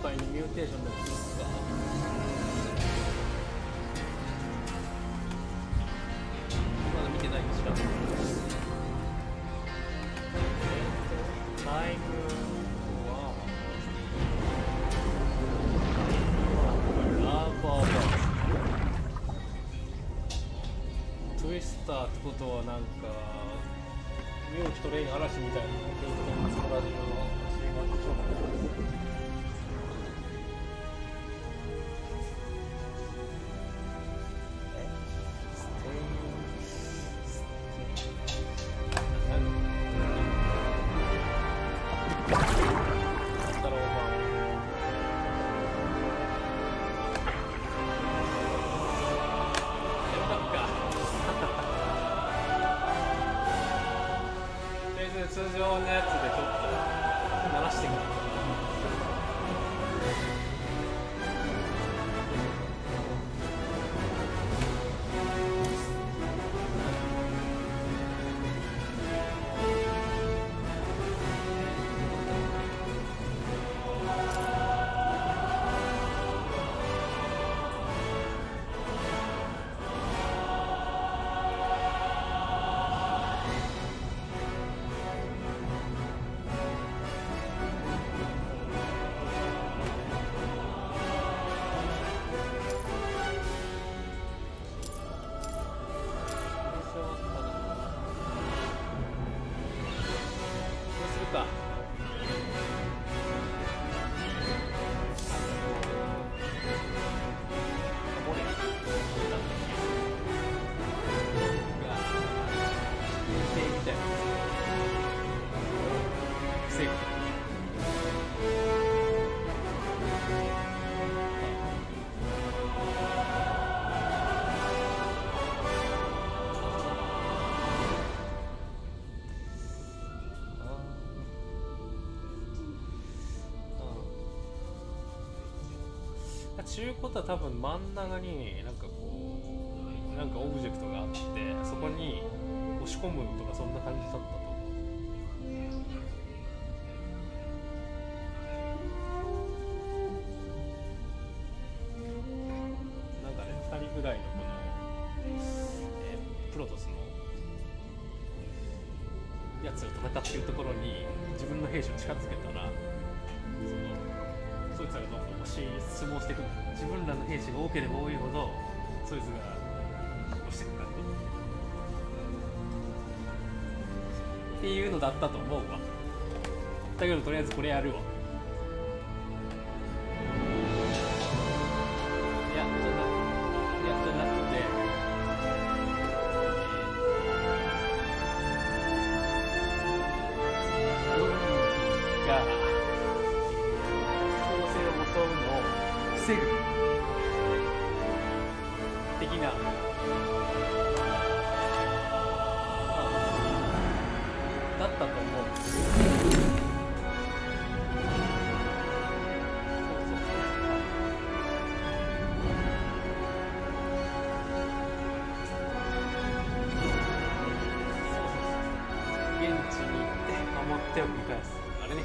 体にミューテーションのキスか。まだ見てないの知らん。タイムはラバーバーツイスターってことはなんか妙気とレイン嵐みたいなのをそこら中の水盤でしょうか。通常のやつでちょっと鳴らしてみる。ちゅうことは多分真ん中になんかこうなんかオブジェクトがあってそこに押し込むとかそんな感じだったと思う。なんかね2人ぐらいのこの、プロトスのやつを戦っているところに自分の兵士を近づけたらそいつらがどんどん相撲していくんだけど、自分らの兵士が多ければ多いほどそいつが押していく感じっていうのだったと思うわ。だけどとりあえずこれやるわ。いやじゃなくてが防ぐ的なだったと思う。現地に行って守ってを繰り返すあれね。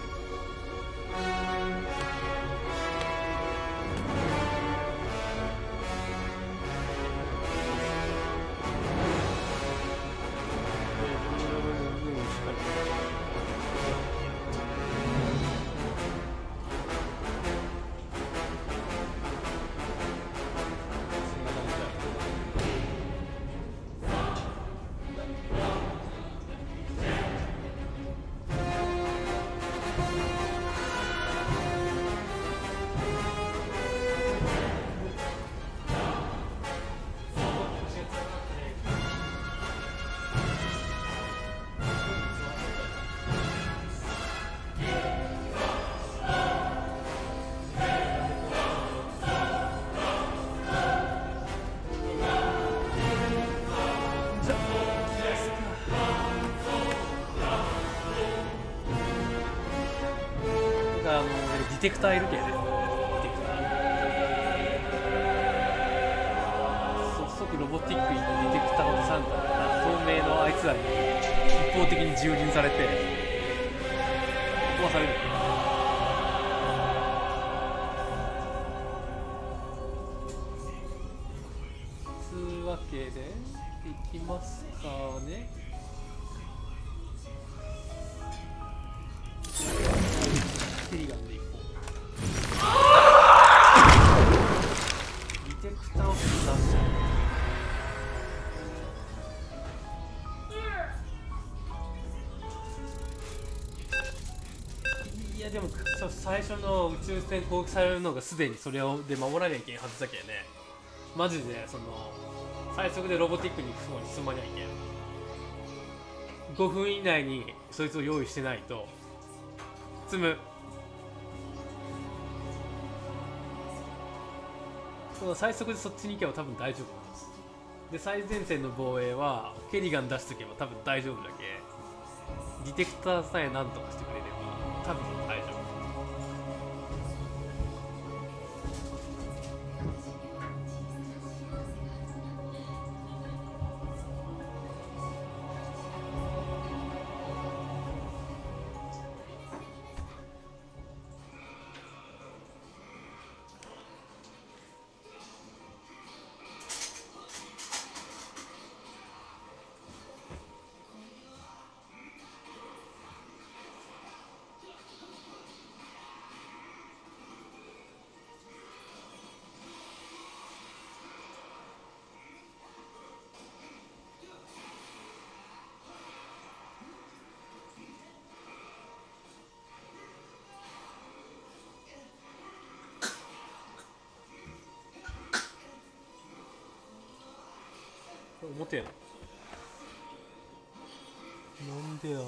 ディテクターいるけどね。ディテクター即ロボティックにディテクターを挟んだら透明のあいつらに一方的に蹂躙されて壊される。けでいきますかね。ケリガンでいこう。ディテクターを出す。いやでも最初の宇宙船攻撃されるのがすでにそれをで守らなきゃいけんはずだけどね。マジでその最速でロボティックに進まにゃいけん。5分以内にそいつを用意してないと積む。その最速でそっちに行けば多分大丈夫なんです。で最前線の防衛はケリガン出しとけば多分大丈夫だけ。ディテクターさえ何とかしてくれれば多分大丈夫。表やな。なんでや。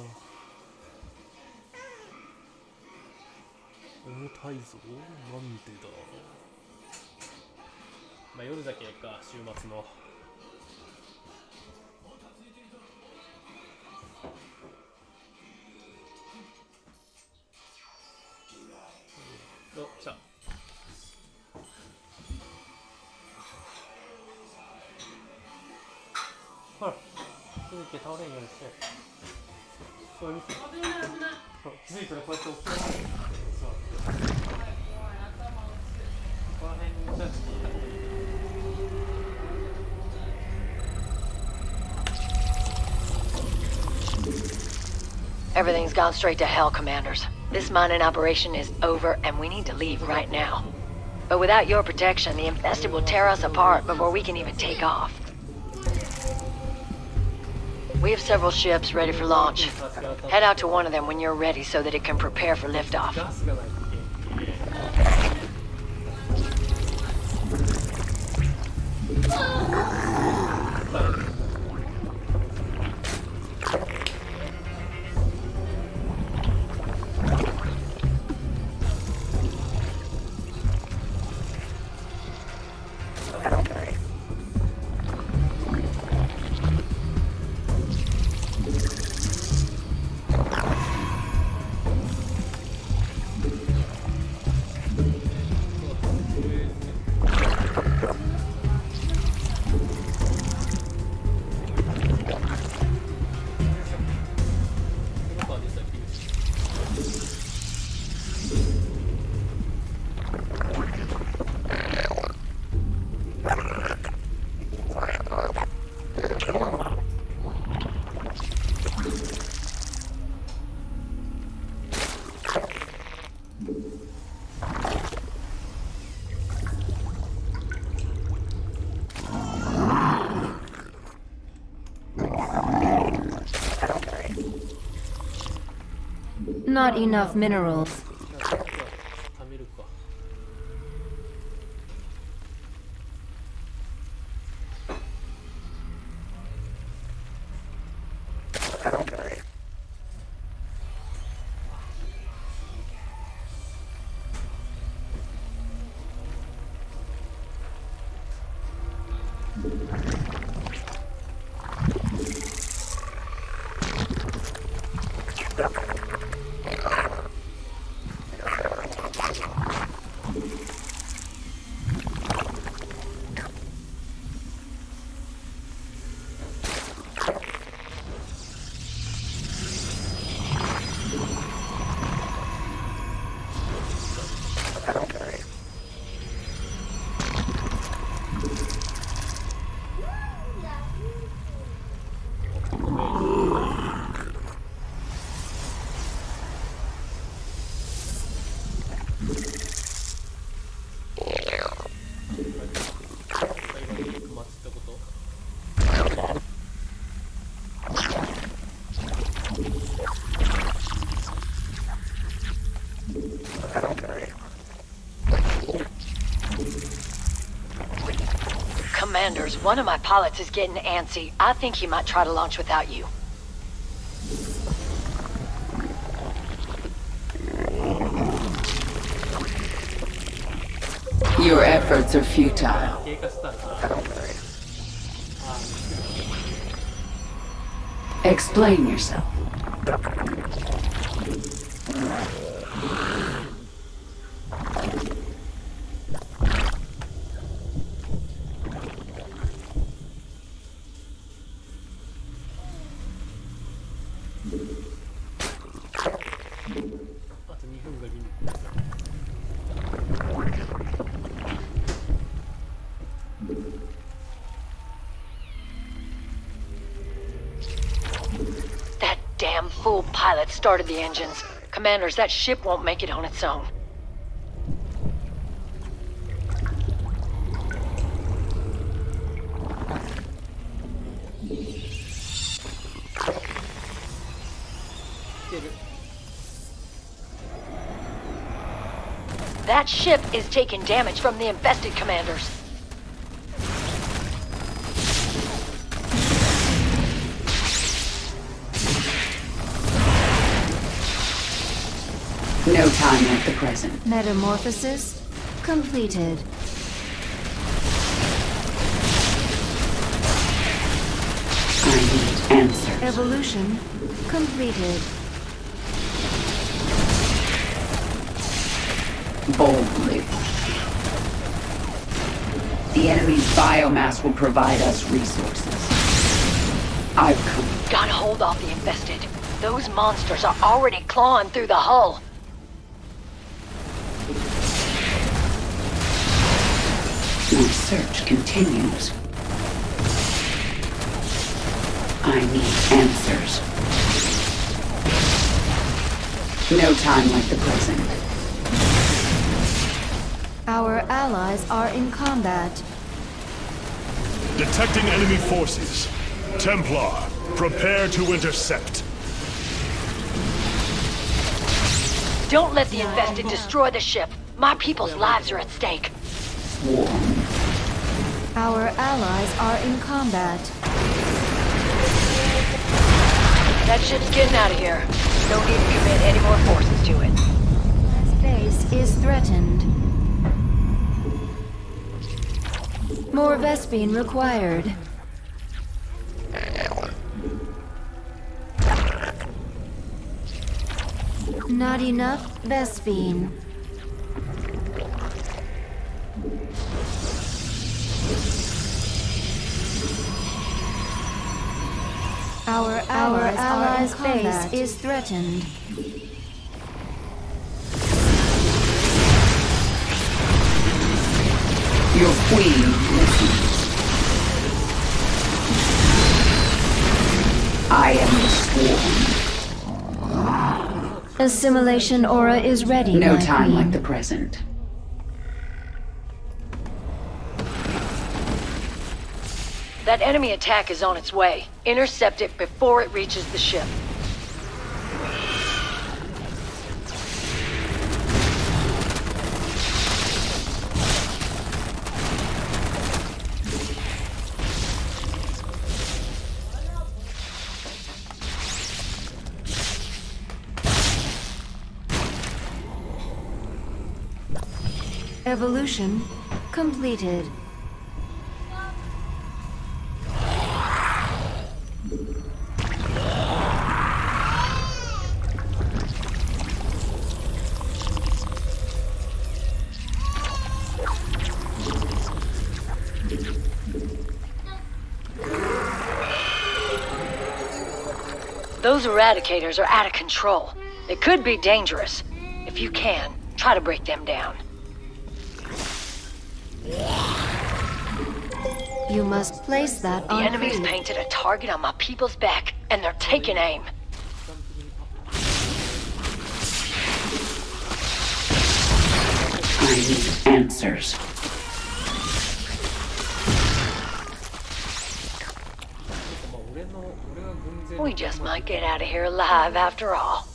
重たいぞ。なんでだ。まあ夜だけやっか、週末の。お、来た。ほら、続け倒れんようにして。これ見て。気づいたらこうやって起き上がる。そう。この辺にいたし。Everything's gone straight to hell, Commanders. This mining operation is over, and we need to leave right now. But without your protection, the infested will tear us apart before we can even take off. We have several ships ready for launch. Head out to one of them when you're ready so that it can prepare for liftoff. Not enough minerals. Commanders, one of my pilots is getting antsy. I think he might try to launch without you. Your efforts are futile. 経過したらさ Explain yourself. That damn fool pilot started the engines. Commanders, that ship won't make it on its own. That ship is taking damage from the infested, Commanders. No time like the present. Metamorphosis completed. I need answers. Evolution completed. Boldly. The enemy's biomass will provide us resources. I've come. Gotta hold off the infested. Those monsters are already clawing through the hull. My search continues. I need answers. No time like the present. Our allies are in combat. Detecting enemy forces. Templar, prepare to intercept. Don't let the infested destroy the ship. My people's lives are at stake. Swarm. Our allies are in combat. That ship's getting out of here. No need to commit any more forces to it. Base is threatened. More Vespene required. Not enough Vespene. Our allies' base is threatened. Your queen listens. I am the swarm. Assimilation aura is ready. No my time queen. like the present. That enemy attack is on its way. Intercept it before it reaches the ship. Evolution completed. Those eradicators are out of control. They could be dangerous. If you can, try to break them down. You must place that The on enemy's free. painted a target on my people's back, and they're taking aim. I need answers. We just might get out of here alive after all.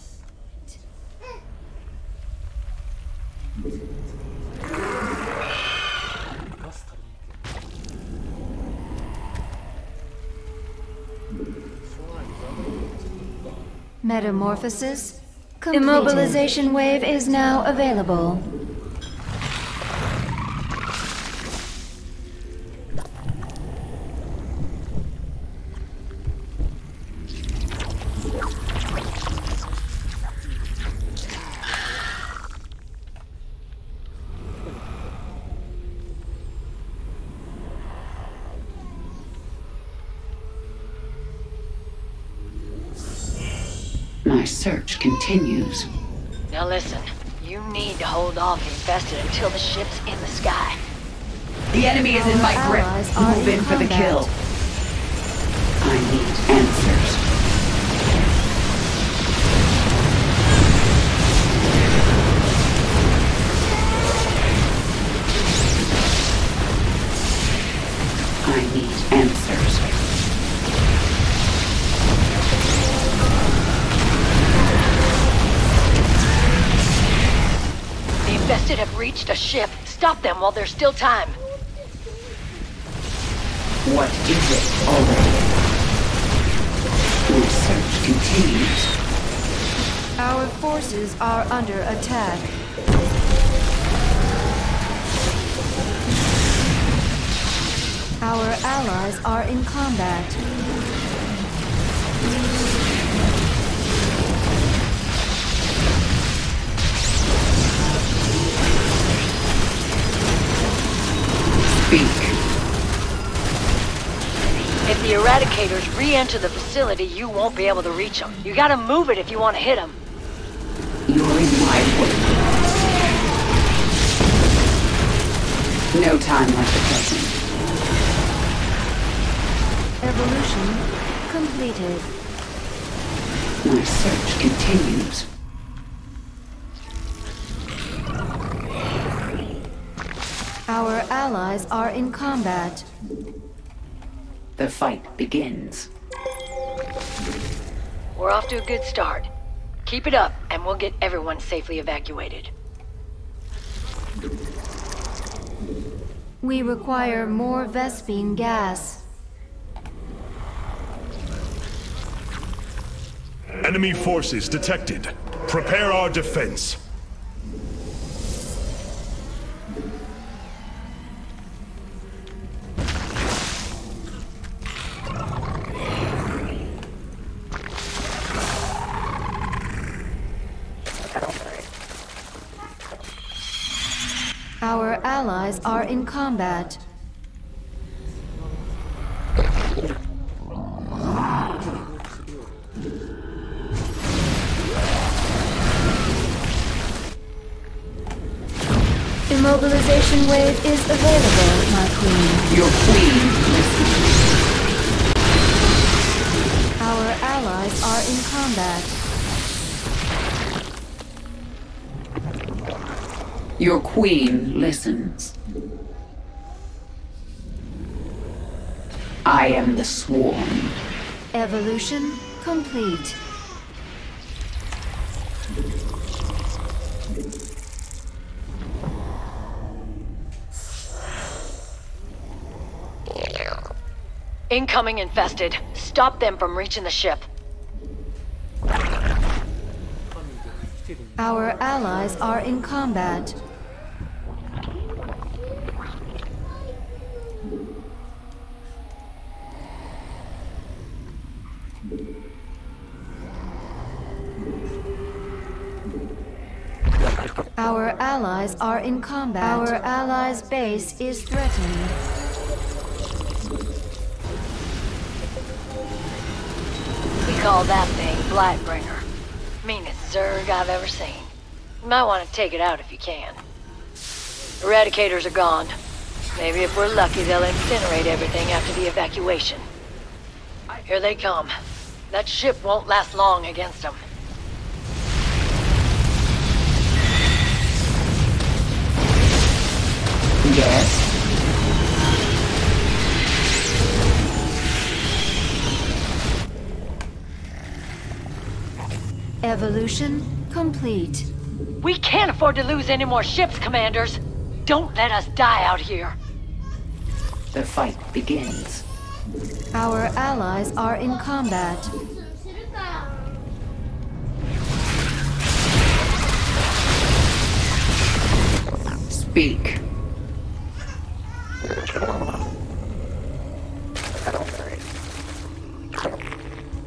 Metamorphosis completed. Immobilization wave is now available. My search continues. Now listen, you need to hold off the infested until the ship's in the sky. The enemy is in my grip. Move in for the kill. I need answers. I need answers. The infested have reached a ship. Stop them while there's still time. What is it already? My search continues. Our forces are under attack. Our allies are in combat. Speak. If the Eradicators re-enter the facility, you won't be able to reach them. You gotta move it if you want to hit them. You're in my way. No time like the present. Evolution completed. My search continues. Our allies are in combat. The fight begins. We're off to a good start. Keep it up, and we'll get everyone safely evacuated. We require more Vespine gas. Enemy forces detected. Prepare our defense. Our allies are in combat. Immobilization wave is available, my queen. Your queen listens. Our allies are in combat. Your queen listens. I am the swarm. Evolution complete. Incoming infested. Stop them from reaching the ship. Our allies are in combat. Our allies are in combat. Our allies' base is threatened. We call that thing Blightbringer. Meanest Zerg I've ever seen. You might want to take it out if you can. Eradicators are gone. Maybe if we're lucky, they'll incinerate everything after the evacuation. Here they come. That ship won't last long against them. Yes. Evolution complete. We can't afford to lose any more ships, Commanders. Don't let us die out here. The fight begins. Our allies are in combat. Speak.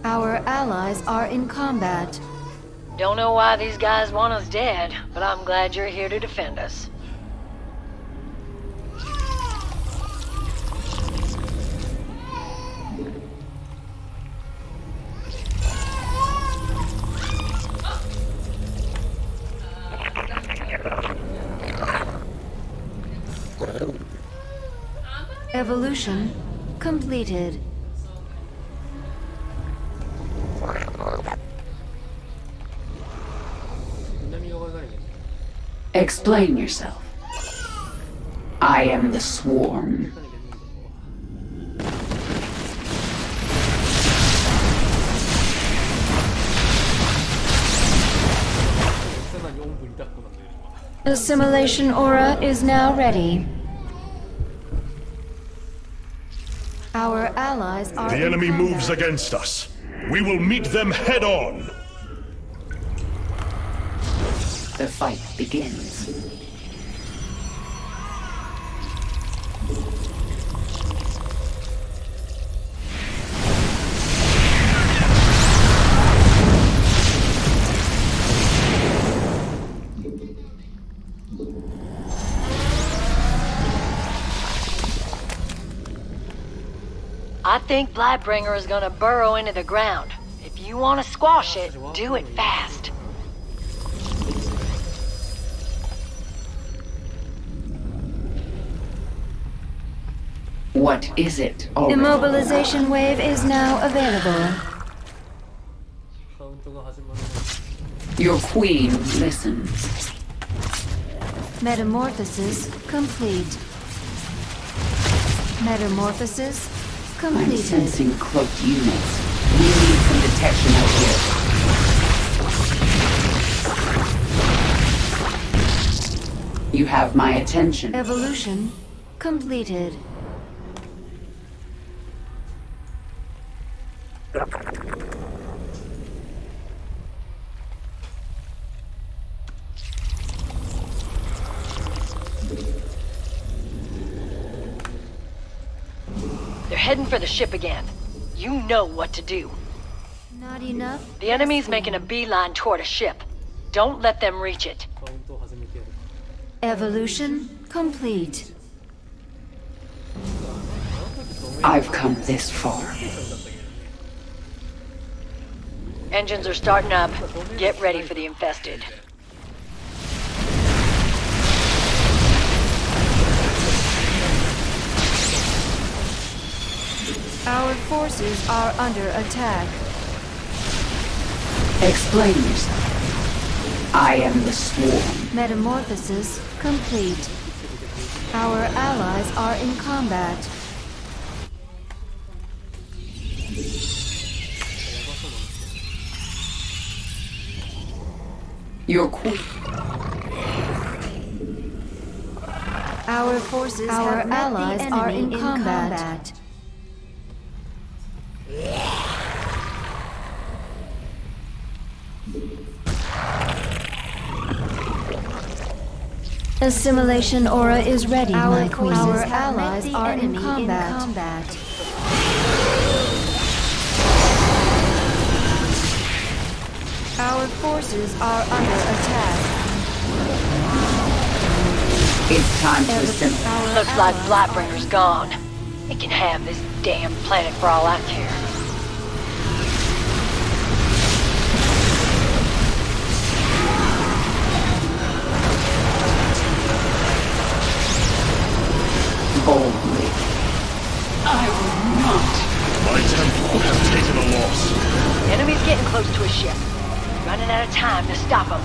Our allies are in combat. Don't know why these guys want us dead, but I'm glad you're here to defend us. Evolution completed. Explain yourself. I am the swarm. Assimilation aura is now ready. Our allies are The in enemy combat. moves against us. We will meet them head on. The fight begins. I think Blightbringer is gonna burrow into the ground. If you want to squash it, do it fast. What is it? Immobilization wave is now available. Your queen listens. Metamorphosis complete. Metamorphosis I'm completed. sensing cloaked units. We need some detection out here. You have my attention. Evolution completed. They're heading for the ship again. You know what to do. Not enough. The enemy's making a beeline toward a ship. Don't let them reach it. Evolution complete. I've come this far. Engines are starting up. Get ready for the infested. Our forces are under attack. Explain yourself. I am the swarm. Metamorphosis complete. Our allies are in combat. Your queen. Our forces our allies are in combat. Assimilation aura is ready, my queen. Our allies are in combat. Our forces are under attack. It's time to assimilate. Looks like Blightbringer's gone. It can have this damn planet for all I care. Boldly. I will not. My Templar have taken a loss. The enemy's getting close to a ship. Running out of time to stop them.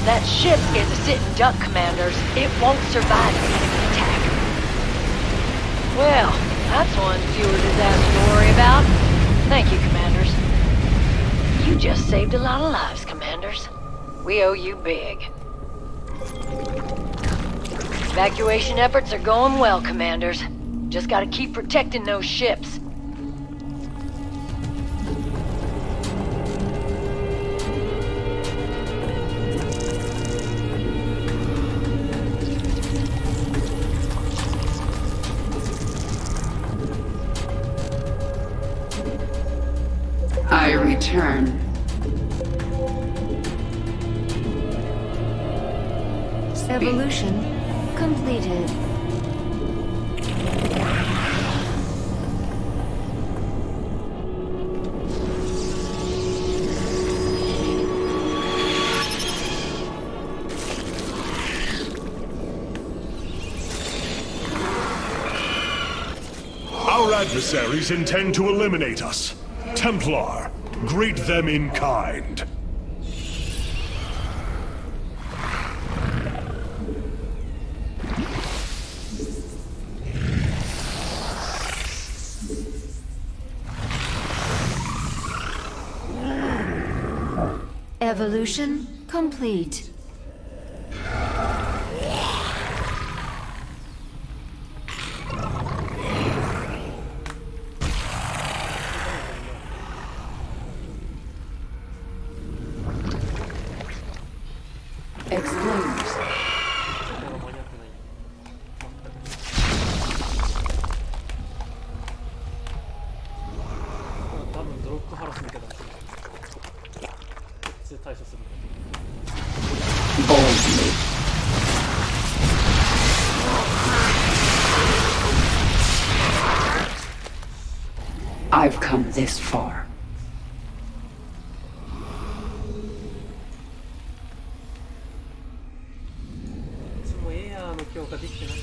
That ship is a sitting duck, Commanders. It won't survive the enemy attack. Well, that's one fewer disaster to worry about. Thank you, Commanders. You just saved a lot of lives, Commanders. We owe you big. Evacuation efforts are going well, Commanders. Just gotta keep protecting those ships. turn. Evolution completed. Our adversaries intend to eliminate us. Templar, greet them in kind. Evolution complete. Explain yourself. 多分ドロップハラスみたいな。それ対処する。Boldly. I've come this far. いつもエアーの強化できてない。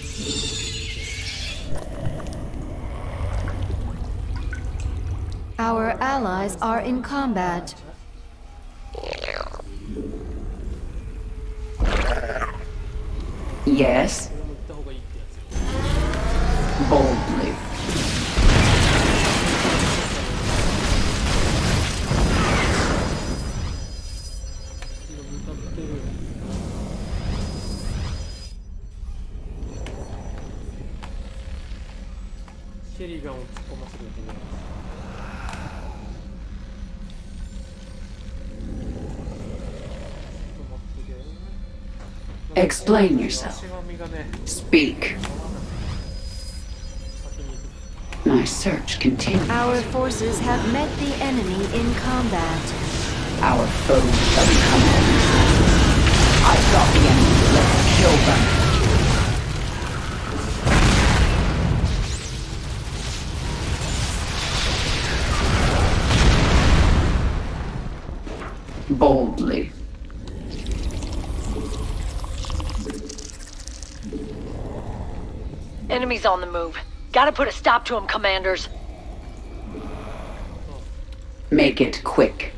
Our allies are in combat. Yes. これも行った方がいいってやつよ。 Boldly. Explain yourself. Speak. My search continues. Our forces have met the enemy in combat. Our foes shall become enemies. I thought the enemy. Let's kill them. Boldly. Enemies on the move. Gotta put a stop to them, commanders. Make it quick.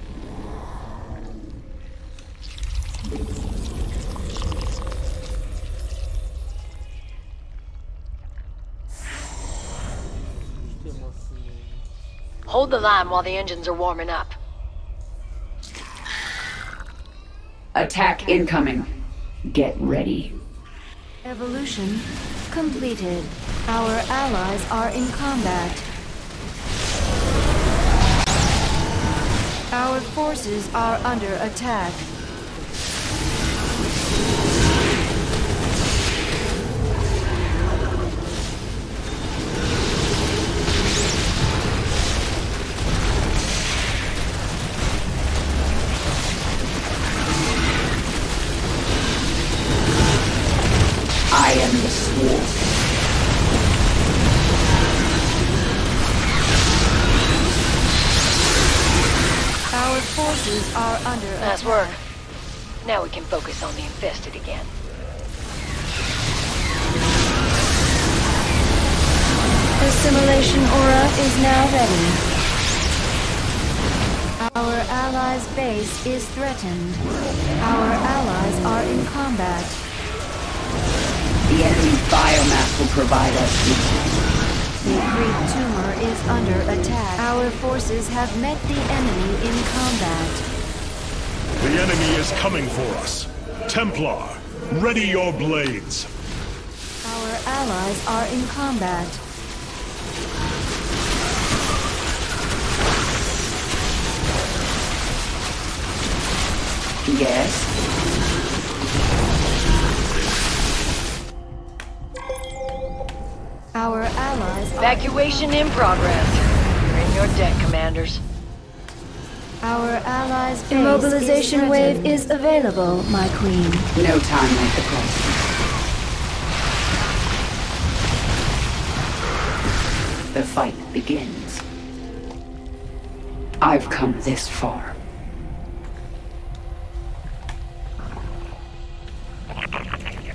Hold the line while the engines are warming up. Attack incoming. Get ready. Evolution completed. Our allies are in combat. Our forces are under attack. I am the sword. Our forces are under attack. Nice work. Now we can focus on the infested again. Assimilation aura is now ready. Our allies' base is threatened. Our allies are in combat. The enemy's biomass will provide us with. The Great Tumor is under attack. Our forces have met the enemy in combat. The enemy is coming for us. Templar, ready your blades. Our allies are in combat. Yes. Our allies are Evacuation in progress. Bring your deck, commanders. Our allies' immobilization wave is available, my queen. No time like the present. The fight begins. I've come this far.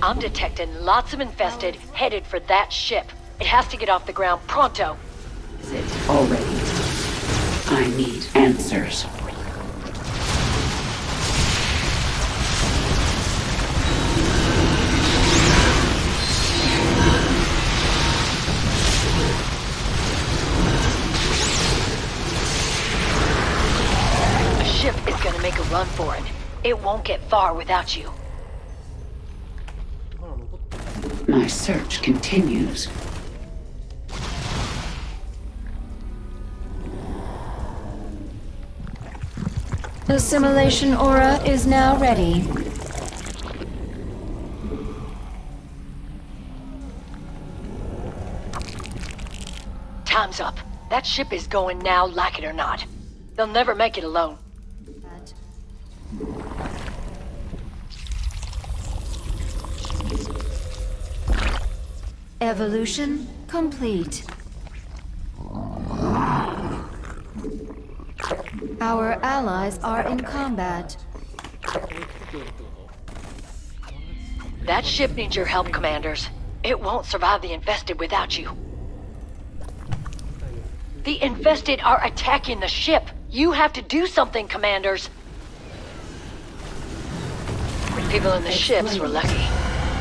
I'm detecting lots of infested headed for that ship. It has to get off the ground pronto. Is it already? I need answers. A ship is gonna make a run for it. It won't get far without you. My search continues. Assimilation aura is now ready. Time's up. That ship is going now, like it or not. They'll never make it alone. Evolution complete. Our allies are in combat. That ship needs your help, commanders. It won't survive the infested without you. The infested are attacking the ship. You have to do something, commanders. People in the ships were lucky.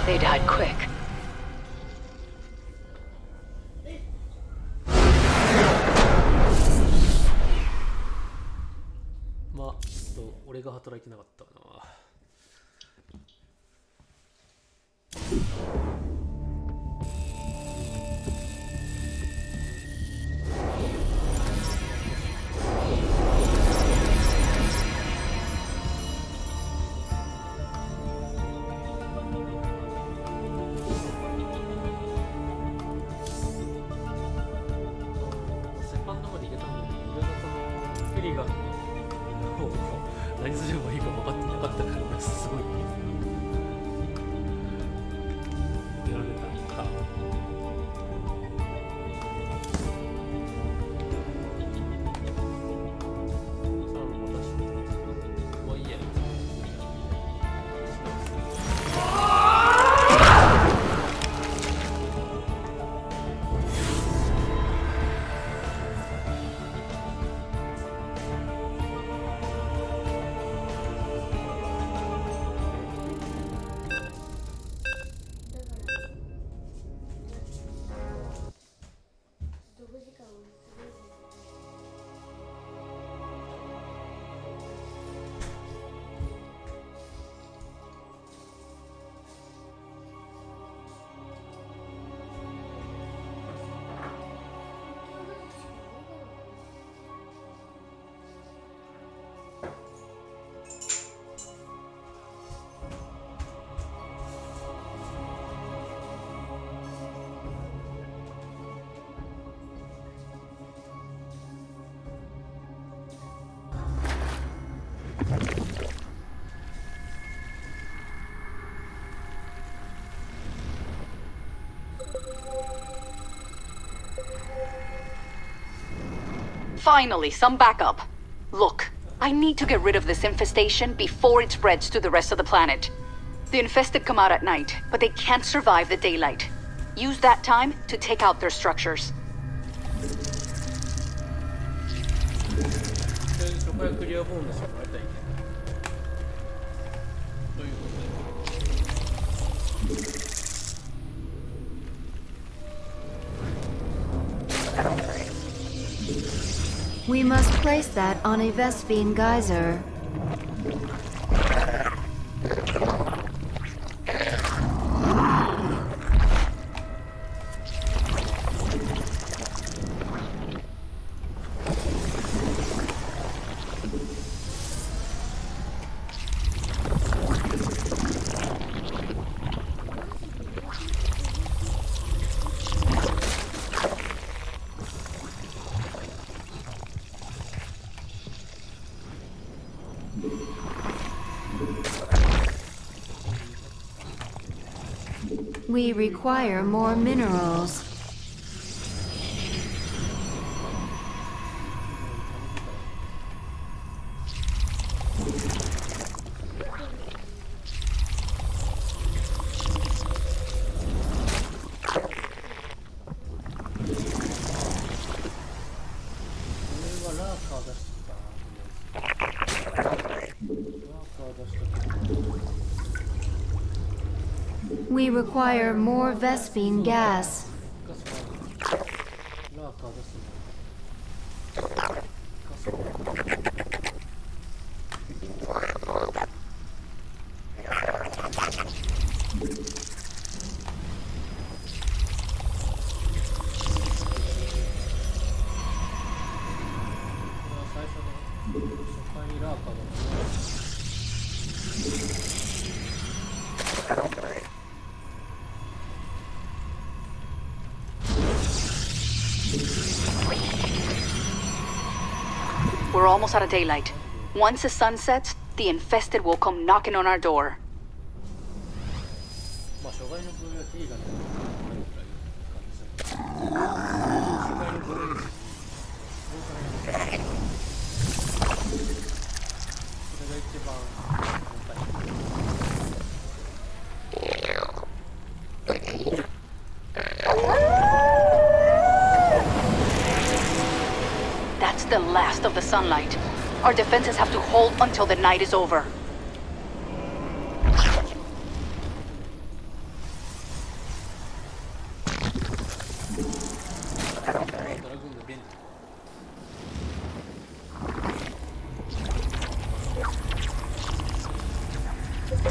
They died quick.まあ、俺が働いてなかったかな。セカンドまで行けたんだけど、俺がこのフェリガンの方を何すればいいか分かってなかったから、すごいやられたか。さあ、私もういいや。Finally, some backup. Look, I need to get rid of this infestation before it spreads to the rest of the planet. The infested come out at night, but they can't survive the daylight. Use that time to take out their structures. We must place that on a Vespine geyser. We require more minerals. We require more Vespine gas. We're almost out of daylight. Once the sun sets, the infested will come knocking on our door. まあ障害の分野 T がね、障害の分野それが一番That's the last of the sunlight. Our defenses have to hold until the night is over.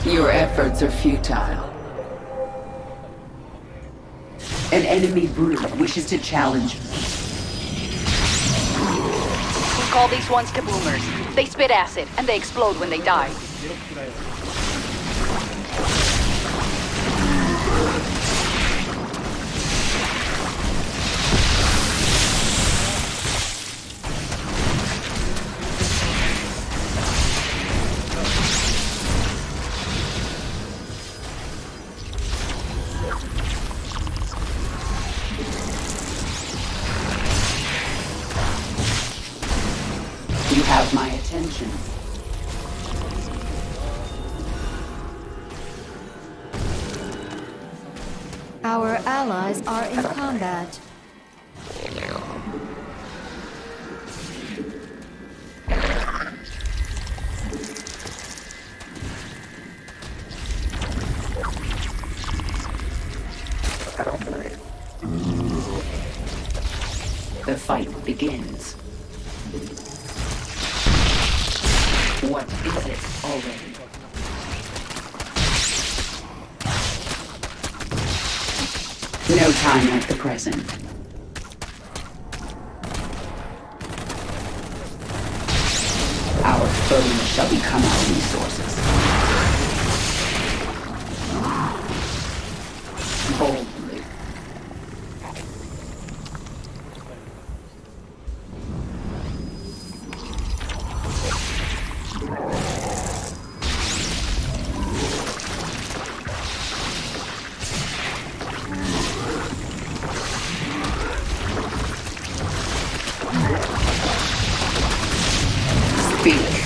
Your efforts are futile. An enemy brood wishes to challenge me. We call these ones kaboomers. They spit acid, and they explode when they die. You have my attention. Our allies are in combat. The fight begins. What is it already? No time like the present. Our foes shall become our resources. Boldly. Speak.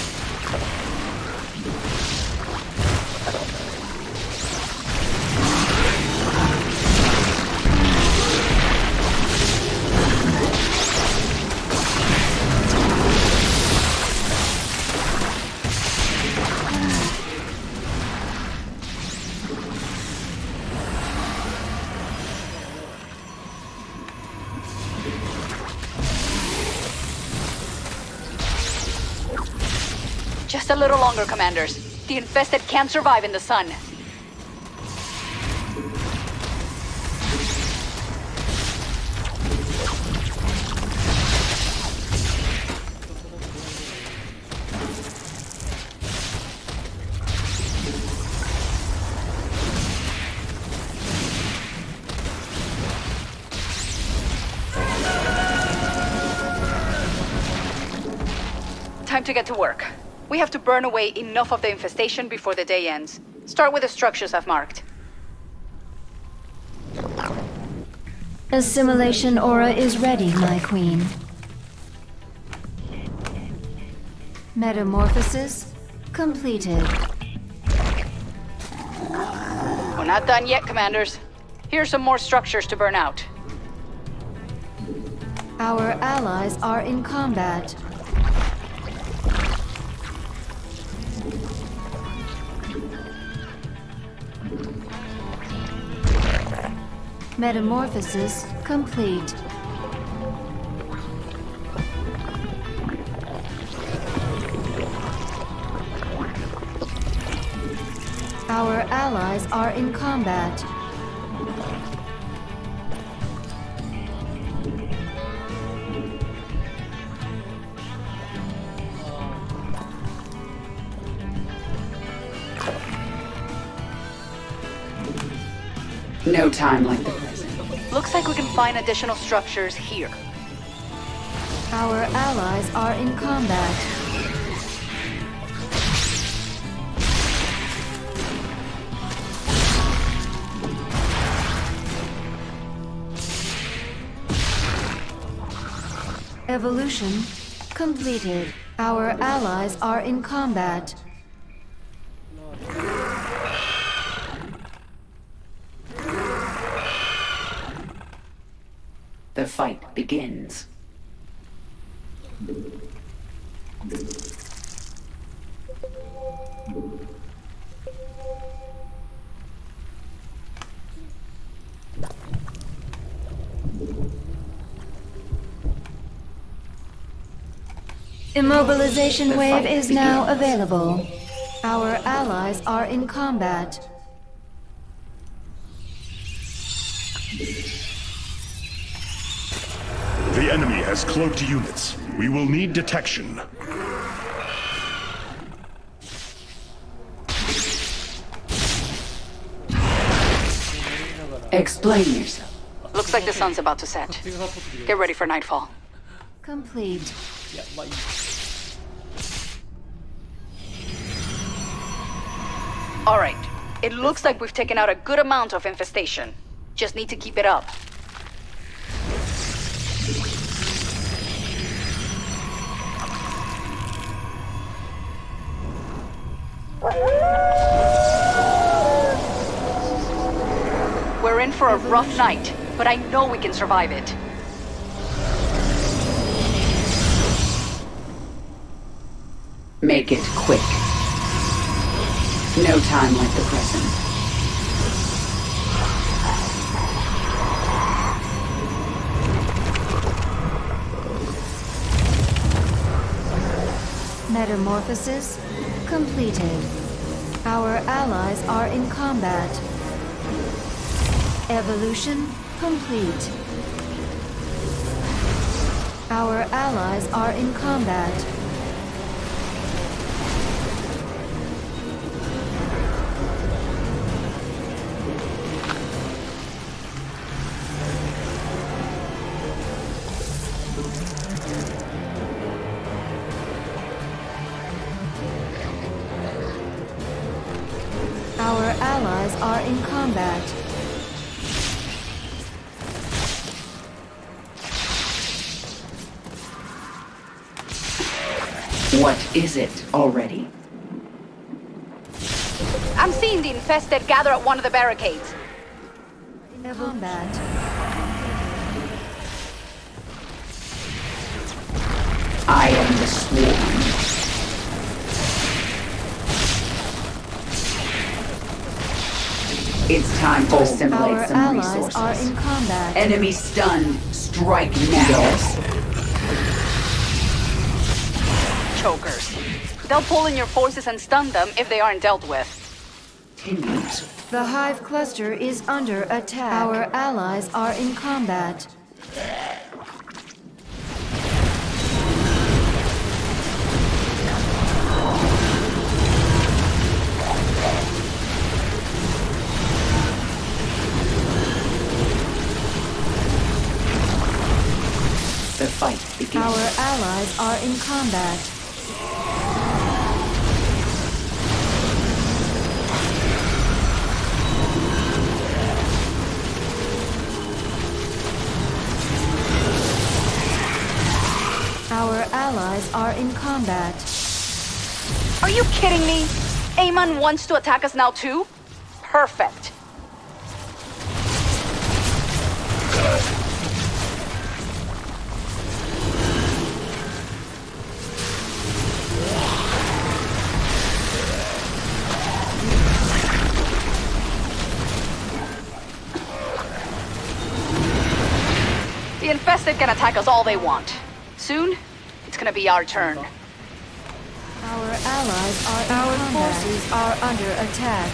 Just a little longer, Commanders. The infested can't survive in the sun. Time to get to work. We have to burn away enough of the infestation before the day ends. Start with the structures I've marked. Assimilation aura is ready, my queen. Metamorphosis completed. We're not done yet, Commanders. Here's some more structures to burn out. Our allies are in combat. Metamorphosis complete. Our allies are in combat. No time like the present. Looks like we can find additional structures here. Our allies are in combat. Evolution completed. Our allies are in combat. The fight begins. Immobilization wave is now available. Our allies are in combat. The enemy has cloaked units. We will need detection. Explain yourself. Looks like the sun's about to set. Get ready for nightfall. Complete. All right. It looks like we've taken out a good amount of infestation. Just need to keep it up. We're in for a rough night, but I know we can survive it. Make it quick. No time like the present. Metamorphosis completed. Our allies are in combat. Evolution complete. Our allies are in combat. Our allies are in combat. What is it already? I'm seeing the infested gather at one of the barricades. In combat. I am the swarm. It's time to assimilate Our some allies resources. are in combat. Enemy stunned. Strike now. Chokers. They'll pull in your forces and stun them if they aren't dealt with. Continues. The Hive cluster is under attack. Our allies are in combat. The fight begins. Our allies are in combat. allies are in combat. Are you kidding me? Amon wants to attack us now too? Perfect. The infested can attack us all they want. Soon, it's gonna be our turn. Our allies are Our forces are under attack.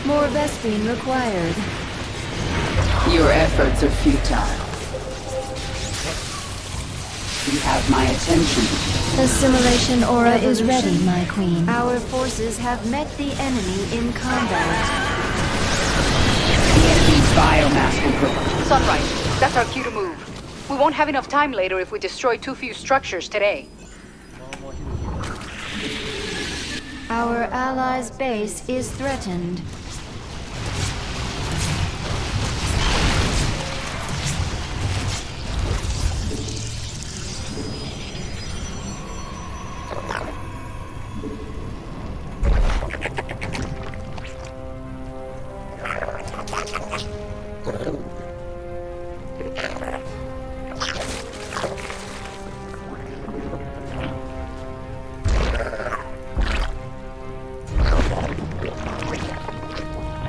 More Vespene required. Your efforts are futile. You have my attention. Assimilation aura is ready, my queen. Our forces have met the enemy in combat. The enemy's biomass will grow. Sunrise, that's our cue to move. We won't have enough time later if we destroy too few structures today. Our allies' base is threatened.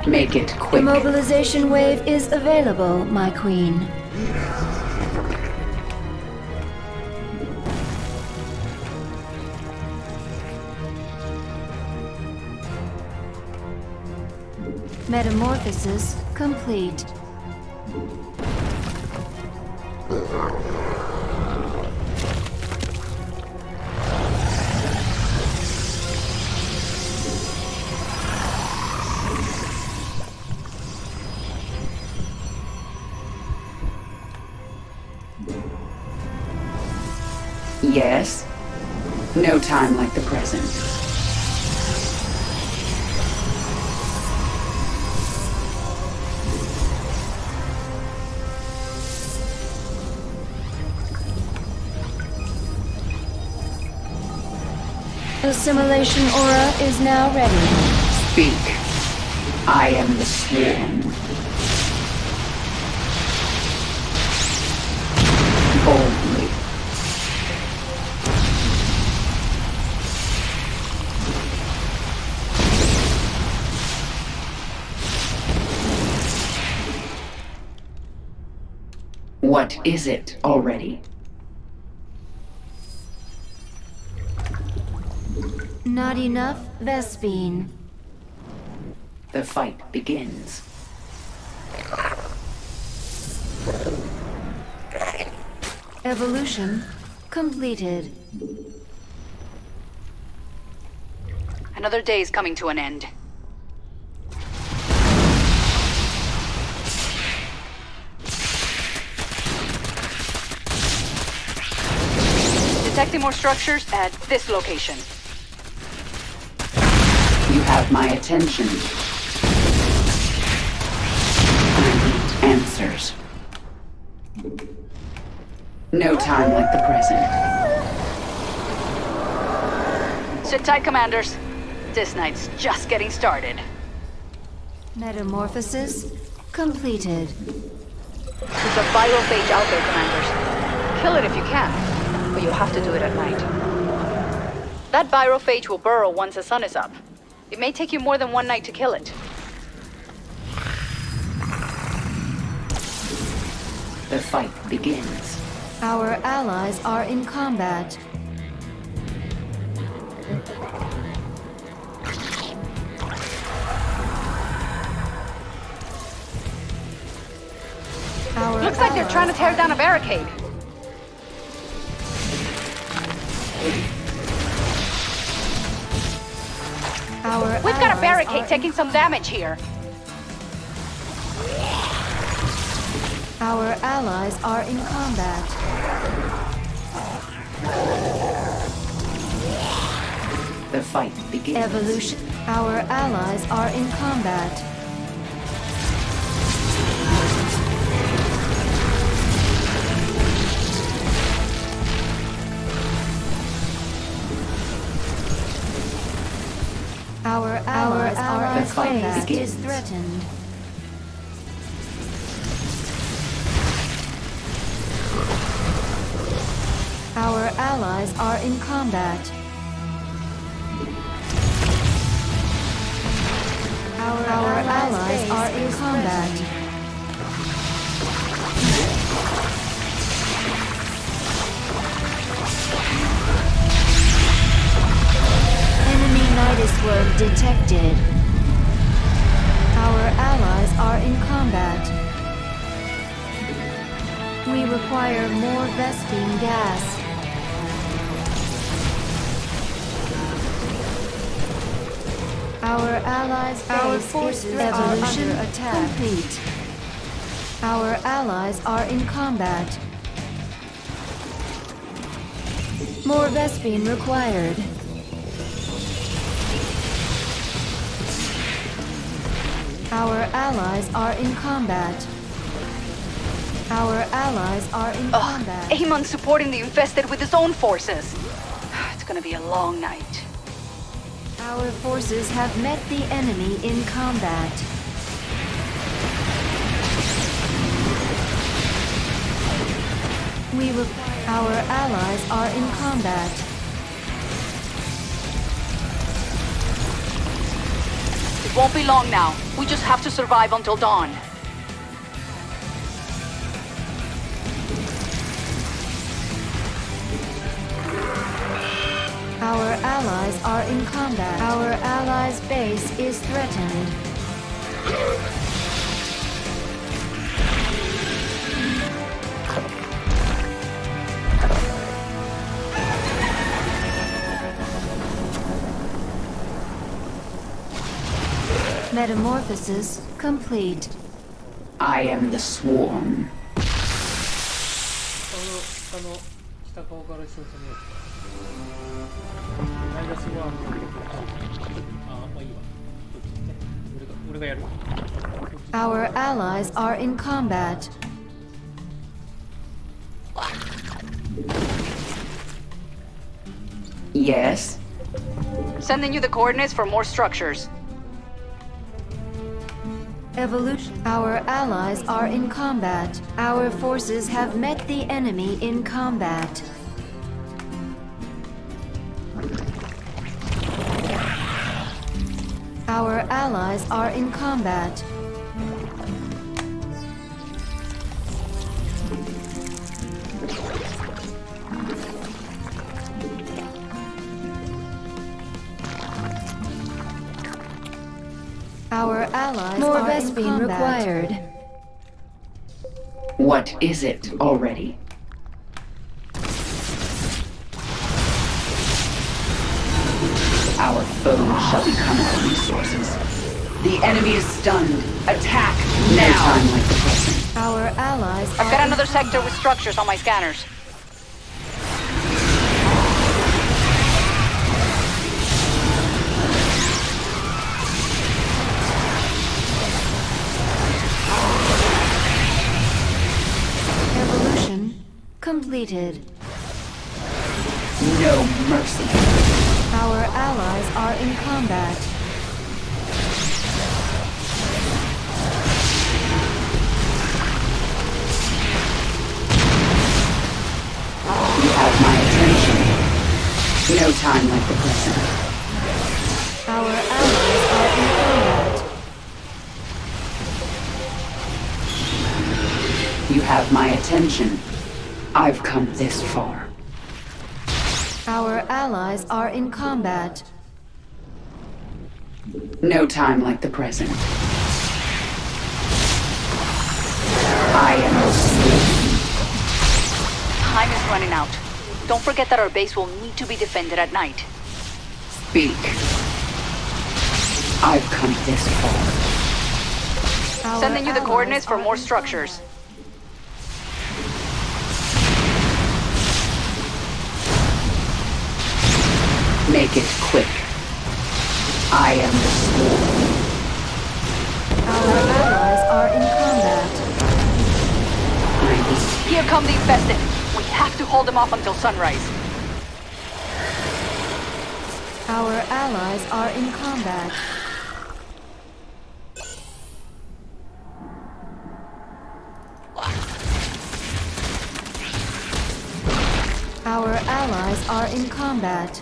Make it The quick. mobilization wave is available, my queen. Metamorphosis complete. Yes. No time like the present. Assimilation aura is now ready. Speak. I am the swarm. Boldly. What is it already? Not enough Vespene. The fight begins. Evolution completed. Another day is coming to an end. Detecting more structures at this location. You have my attention. I need answers. No time like the present. Sit tight, commanders. This night's just getting started. Metamorphosis completed. There's a viral phage out there, commanders. Kill it if you can, but you'll have to do it at night. That virophage will burrow once the sun is up. It may take you more than one night to kill it. The fight begins. Our allies are in combat. Our Looks like they're trying to tear down a barricade. We've got a barricade taking some damage here. Our allies are in combat. The fight begins. Evolution. Our allies are in combat. allies' base is threatened. Our allies are in combat. Our allies are in combat. Enemy Nidus worm detected. Our allies are in combat. We require more Vespene gas. Our allies' forces are under attack. Complete. Our allies are in combat. More Vespene required. Our allies are in combat. Our allies are in combat. Amon's supporting the infested with his own forces. It's gonna be a long night. Our forces have met the enemy in combat. Our allies are in combat. It won't be long now. We just have to survive until dawn. Our allies are in combat. Our allies' base is threatened. Metamorphosis complete. I am the swarm. 北側から一緒に攻めようか。マイナスはまあいいわ。俺がやる。Our allies are in combat. Yes? Sending you the coordinates for more structures. Evolution. Our allies are in combat. Our forces have met the enemy in combat. Our allies are in combat. Our allies More are in Vespene combat. required. What is it already? Our foes shall become our resources. The enemy is stunned. Attack now! No time like the present. Our allies I've are got in another sector with structures on my scanners. evolution completed. No mercy. Our allies are in combat. You have my attention. No time like the present. Our allies are in combat. You have my attention. I've come this far. Our allies are in combat. No time like the present. I am the slave. Time is running out. Don't forget that our base will need to be defended at night. Speak. I've come this far. Our Sending you the allies coordinates for are more in structures. Make it quick. I am the swarm. Our allies are in combat. Here come the infested. We have to hold them off until sunrise. Our allies are in combat. allies are in combat.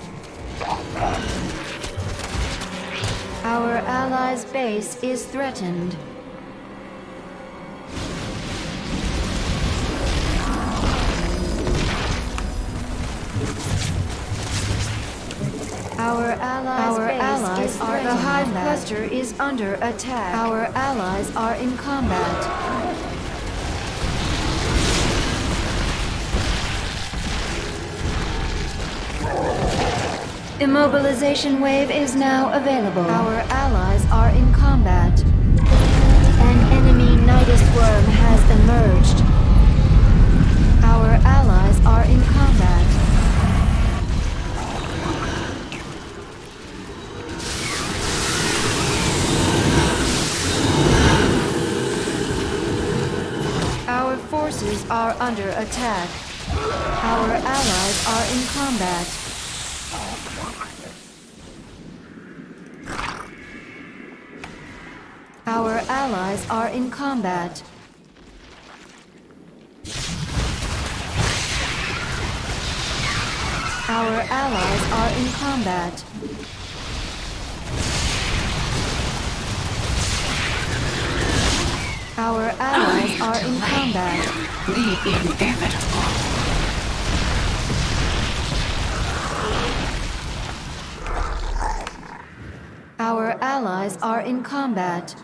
Our allies' base is threatened. Our allies are the hive cluster is under attack. Our allies are in combat. Immobilization wave is now available. Our allies are in combat. An enemy Nidus worm has emerged. Our allies are in combat. Our forces are under attack. Our allies are in combat. Our allies are in combat. Our allies are in combat. Our allies are in combat. The inevitable. Our allies are in combat.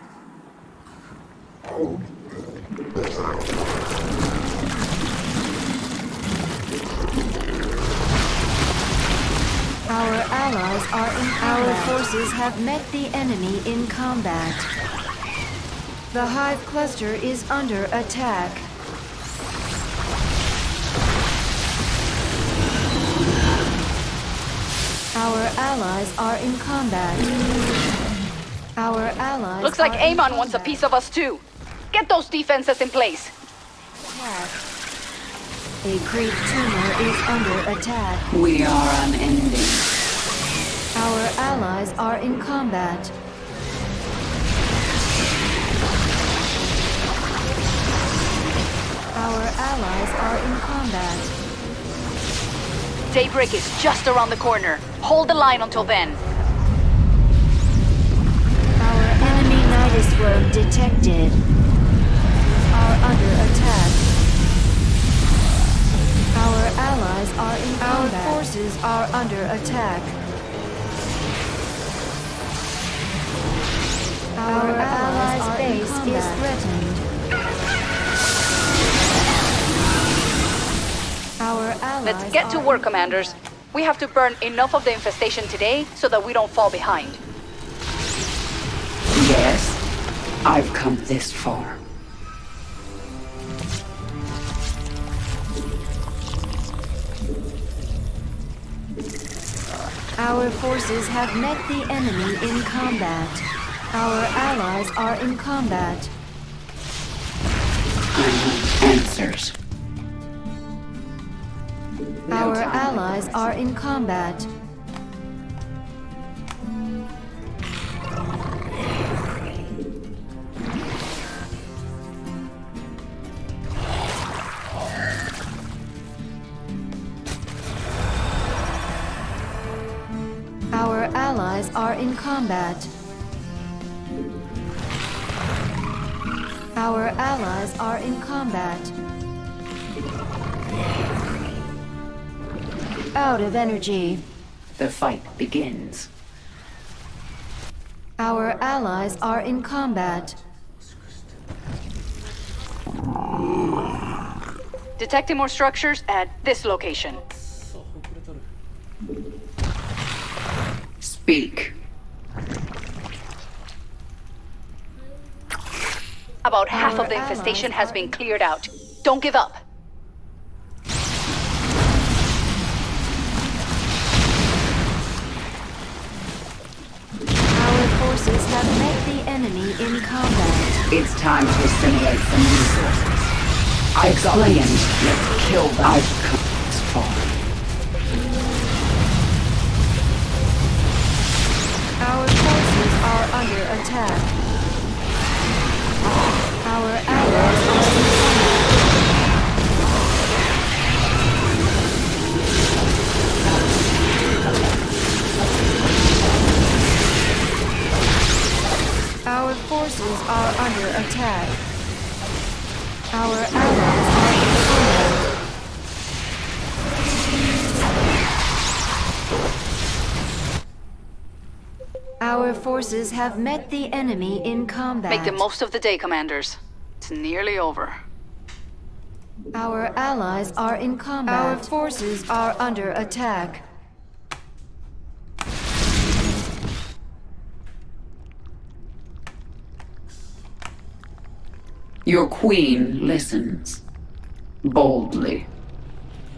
Our allies are in combat. Our forces have met the enemy in combat. The hive cluster is under attack. Our allies are in combat. Our allies Looks like are in Amon wants a combat. piece of us too. Get those defenses in place. A great tumor is under attack. We are unending. Our allies are in combat. Our allies are in combat. Daybreak is just around the corner. Hold the line until then. Our enemy Nidus worm detected. Are under attack. Our allies are in combat. Our forces are under attack. Our allies' base is threatened. Our allies Let's get to are work, commanders. We have to burn enough of the infestation today so that we don't fall behind. Yes, I've come this far. Our forces have met the enemy in combat. Our allies are in combat. I want answers. Our allies are in combat. Our allies are in combat. Our allies are in combat. Out of energy. The fight begins. Our allies are in combat. Detecting more structures at this location. Speak. About half Our of the infestation allies has are been in- cleared out. Don't give up. Our forces have met the enemy in combat. It's time to assimilate some resources. I explained. Let's kill them. I've come this far. Our forces are under attack. Our allies are in combat. Our allies are in combat. Our forces have met the enemy in combat. Make the most of the day, commanders. It's nearly over. Our allies are in combat. Our forces are under attack. Your queen listens. Boldly.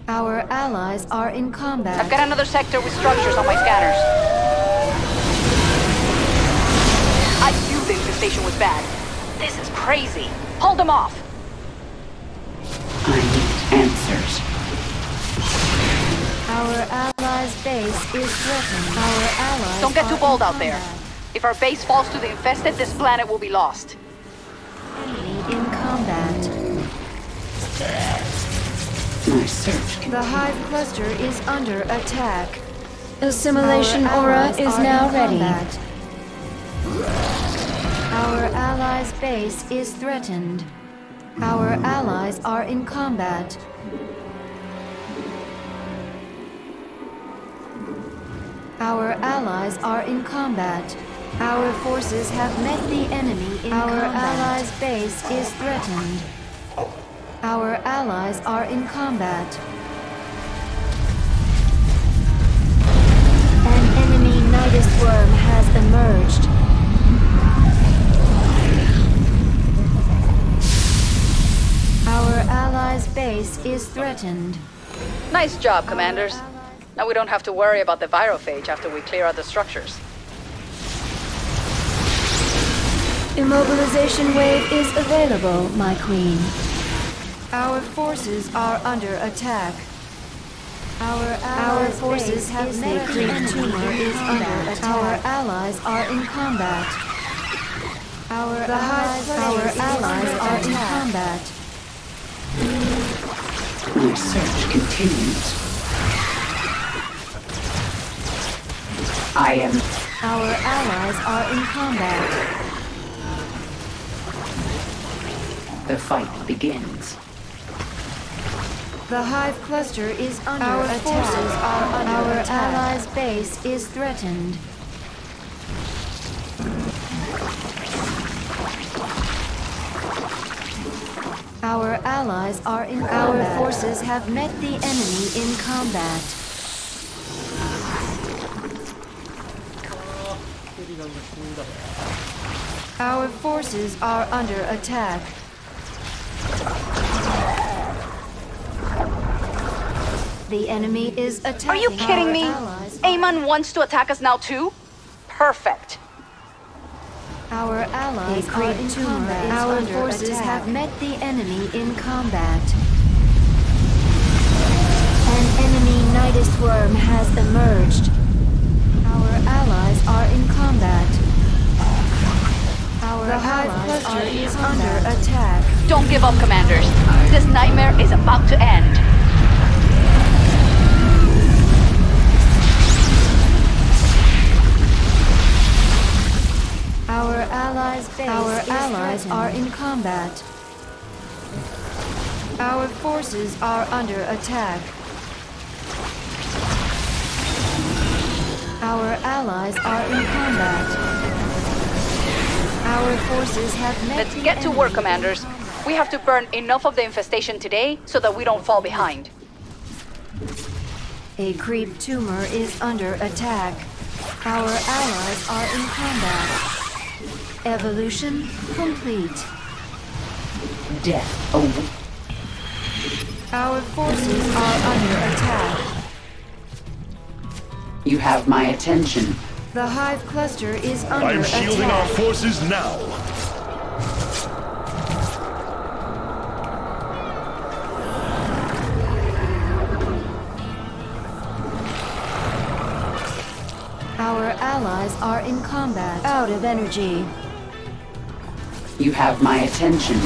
Our allies are in combat. I've got another sector with structures on my scanners. I knew the infestation was bad. This is crazy. Hold them off. I need answers. Our allies' base is threatened. Our allies Don't get too are bold in out there. combat. If our base falls to the infested, this planet will be lost. Enemy in combat. My search The continues. hive cluster is under attack. Assimilation aura is now ready. Our allies' base is threatened. Our allies are in combat. Our allies are in combat. Our forces have met the enemy in combat. Our allies' base is threatened. Our allies are in combat. An enemy Nidus worm has emerged. Our allies' base is threatened. Nice job, commanders. Now we don't have to worry about the virophage after we clear out the structures. Immobilization wave is available, my queen. Our forces are under attack. Our forces have met the enemy tumor is under attack. Our allies are in combat. Our allies are in combat. My search continues. I am. Our allies are in combat. The fight begins. The hive cluster is under attack. Forces are under Our attack. Allies' base is threatened. Our allies are in combat. Our forces have met the enemy in combat. Our forces are under attack. The enemy is attacking. Are you kidding me? Amon wants to attack us now too? Perfect. Our allies are in combat. Our forces have met the enemy in combat. An enemy Nidus worm has emerged. Our allies are in combat. Our hive cluster is under attack. Don't give up, commanders. This nightmare is about to end. Our allies are in combat. Our forces are under attack. Our allies are in combat. Our forces have met. Let's get to work, commanders. We have to burn enough of the infestation today so that we don't fall behind. A creep tumor is under attack. Our allies are in combat. Evolution complete. Death away. Our forces are under attack. You have my attention. The hive cluster is under I'm attack. shielding our forces now. Our allies are in combat. Out of energy. You have my attention.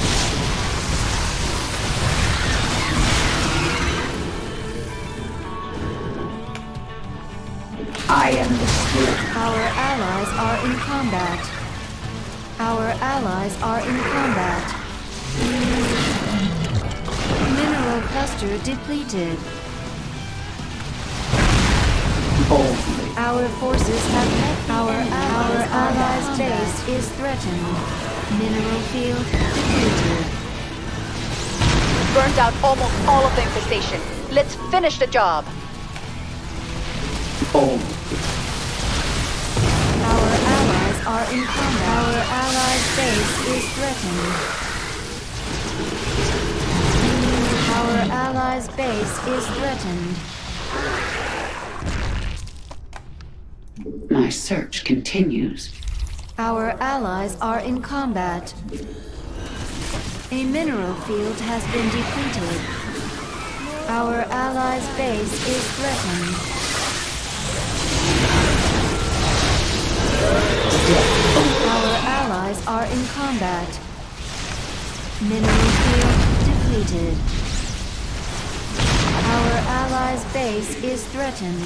I am the spirit. Our allies are in combat. Our allies are in combat. structure depleted. Boldly. Our forces have met. Our allies' base is threatened. Mineral field depleted. Burnt out almost all of the infestation. Let's finish the job. Bold. Our allies are in combat. Our allies' base is threatened. Our allies' base is threatened. My search continues. Our allies are in combat. A mineral field has been depleted. Our allies' base is threatened. Our allies are in combat. Mineral field depleted. Our allies' base is threatened.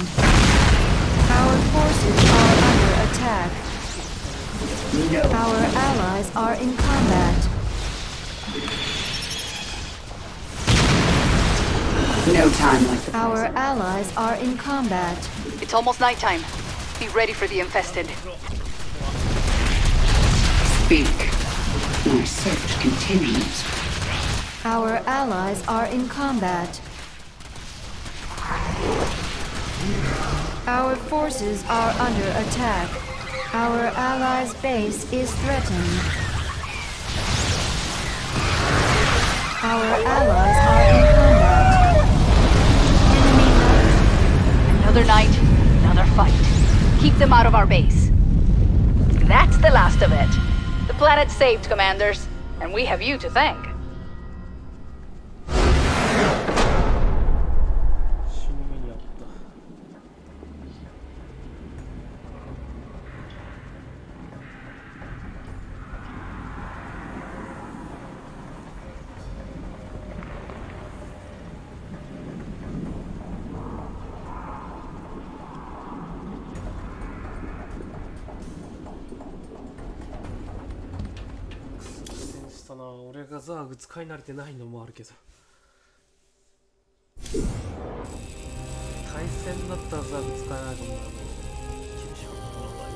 Our forces are under attack. No. Our allies are in combat. No time like the Our present. allies are in combat. It's almost nighttime. Be ready for the infested. Speak. My search continues. Our allies are in combat. Our forces are under attack. Our allies' base is threatened. Our allies are in combat. Enemy Another night, another fight. Keep them out of our base. That's the last of it. The planet's saved, Commanders, and we have you to thank. 死ぬ目にあった。俺がザーグ使い慣れてないのもあるけど、対戦だったらザーグ使えないかもな。厳しかったこの場合。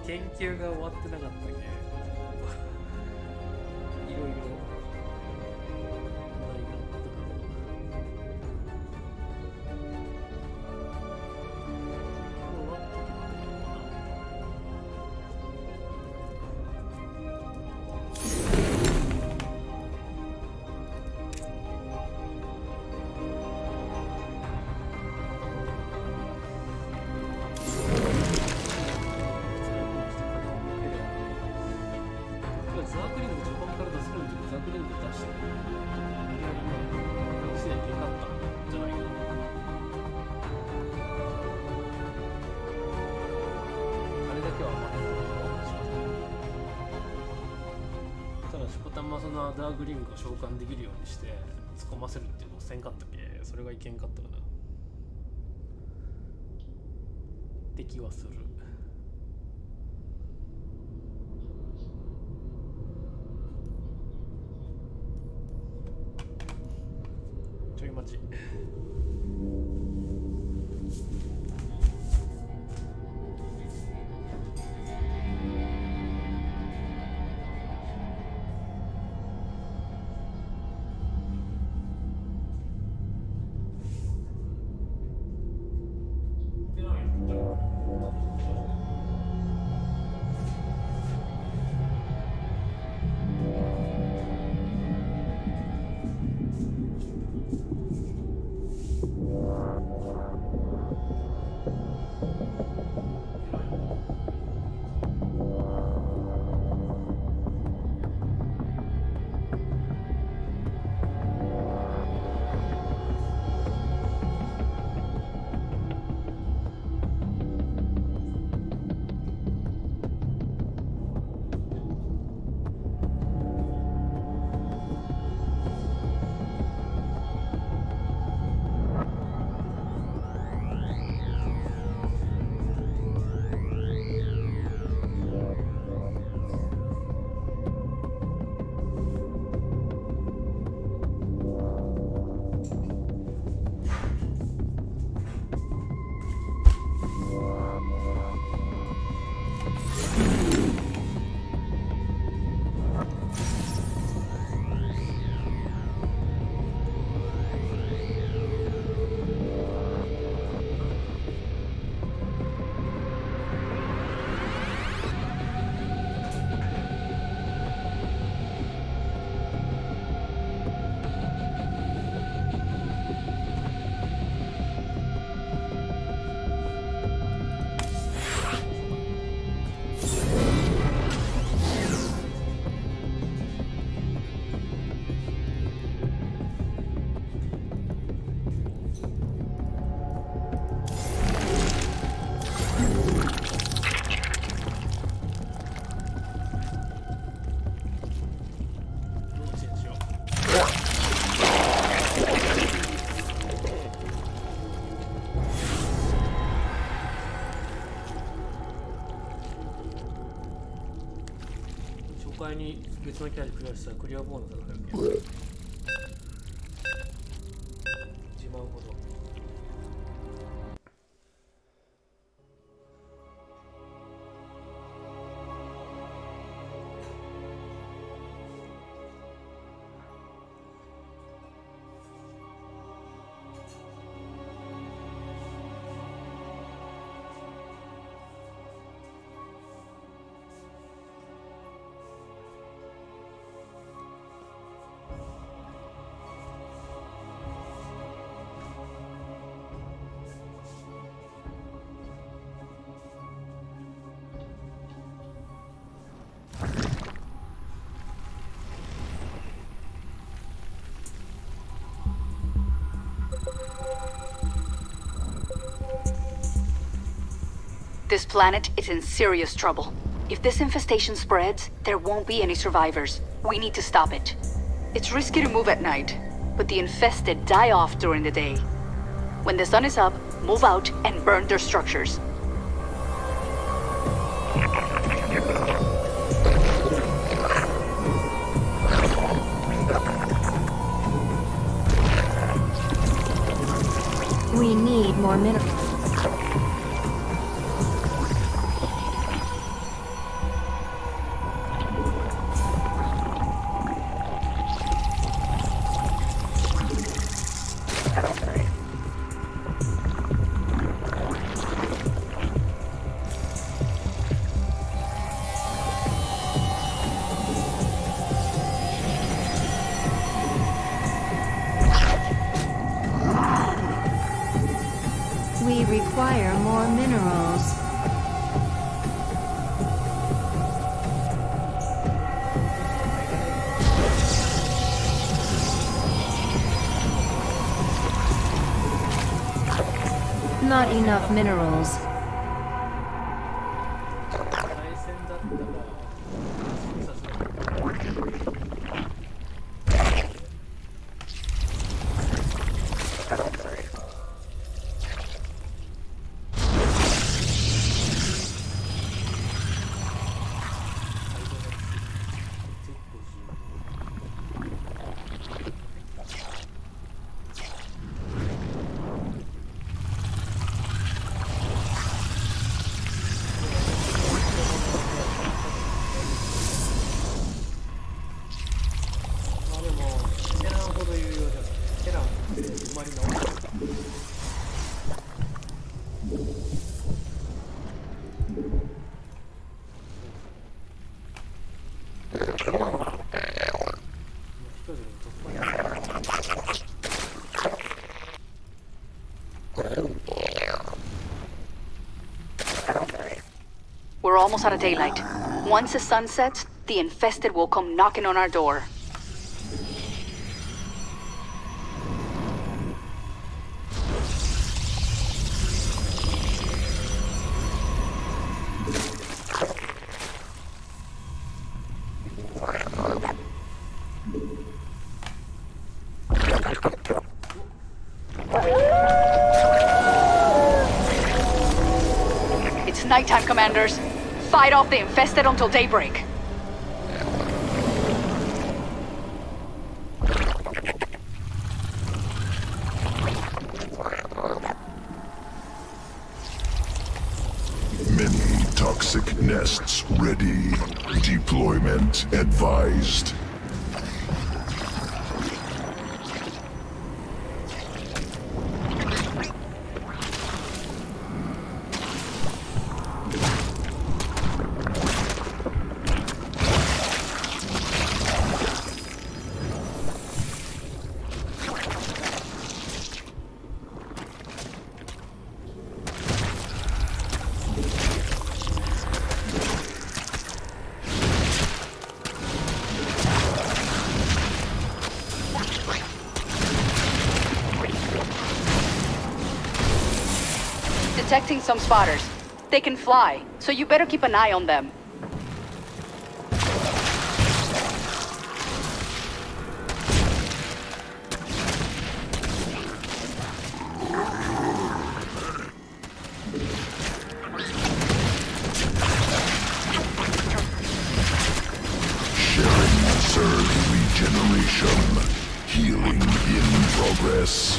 研究が終わってなかったっけいろいろ話題があったそのダークリングを召喚できるようにして突っ込ませるっていうのをせんかったっけ。それがいけんかったかなって気はする。初回に別のキャラでクリアしたらクリアボーナスが入るけど1万ほど。This planet is in serious trouble. If this infestation spreads, there won't be any survivors. We need to stop it. It's risky to move at night, but the infested die off during the day. When the sun is up, move out and burn their structures. We need more minerals. We require more minerals. Not enough minerals. almost out of daylight. Once the sun sets, the infested will come knocking on our door. It's nighttime, Commanders. Fight off the infested until daybreak. Many toxic nests ready. Deployment advised. Detecting some spotters. They can fly, so you better keep an eye on them. Sharing Zerg regeneration. Healing in progress.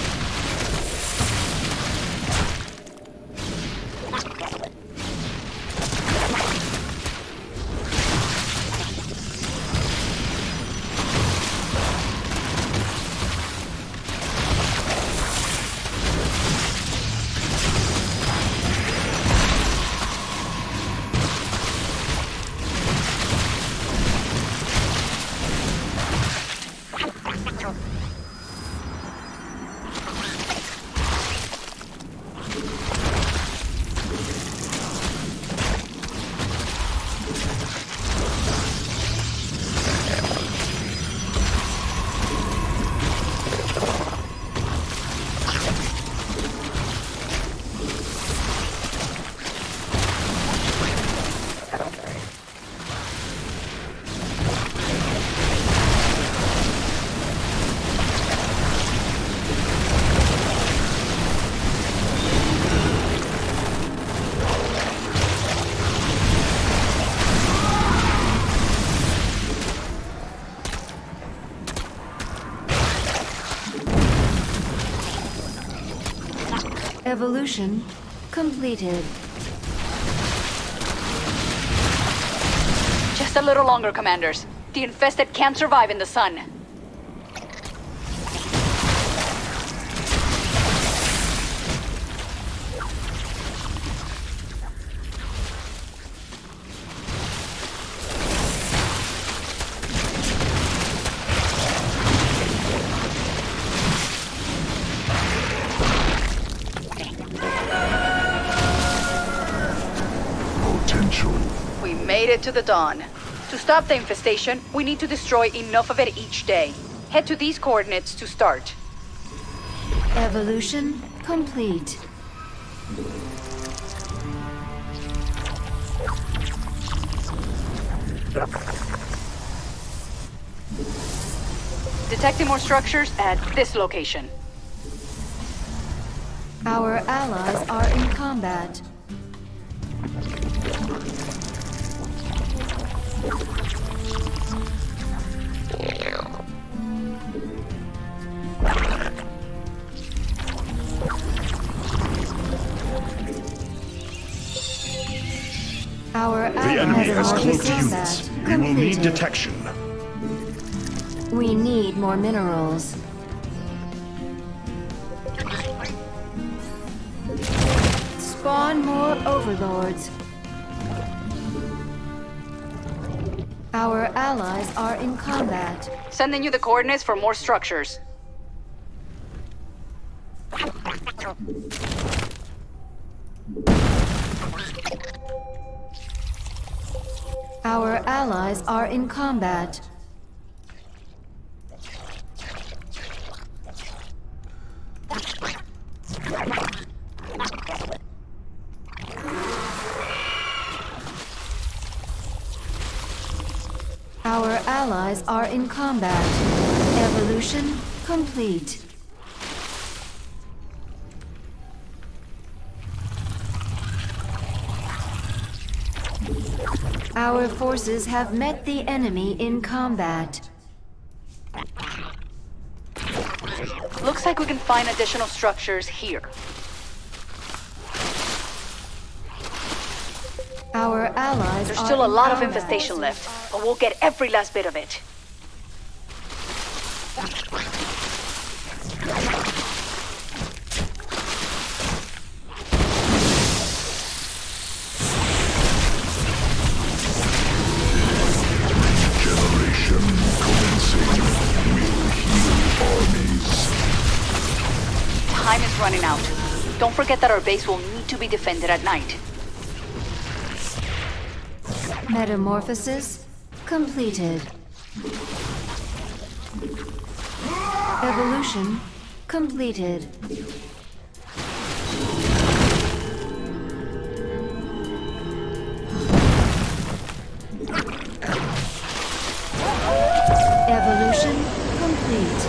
Evolution completed. Just a little longer, Commanders. The infested can't survive in the sun. We made it to the dawn. To stop the infestation, we need to destroy enough of it each day. Head to these coordinates to start. Evolution complete. Detecting more structures at this location. Our allies are in combat. Our The enemy has allies are in cloaked combat. units. We will need Completed. detection. We need more minerals. Spawn more overlords. Our allies are in combat. Sending you the coordinates for more structures. Our allies are in combat. Our allies are in combat. Evolution complete. Our forces have met the enemy in combat. Looks like we can find additional structures here. Our allies There's are still a in lot of combat. infestation left, but we'll get every last bit of it. Regeneration commencing. Will heal armies. Time is running out. Don't forget that our base will need to be defended at night. Metamorphosis completed. Evolution completed. Evolution complete.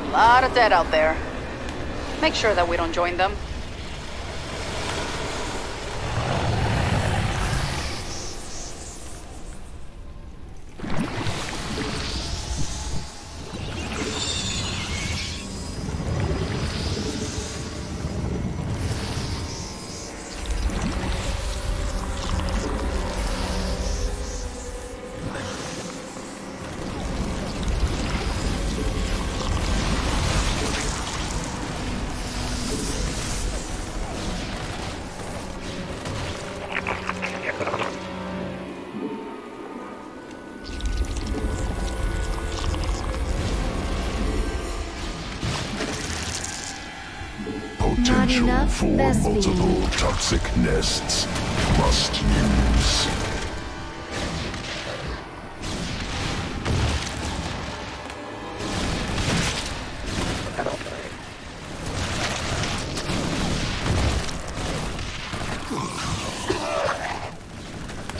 A lot of dead out there. Make sure that we don't join them. Potential enough for Vespene. multiple toxic nests. Must use.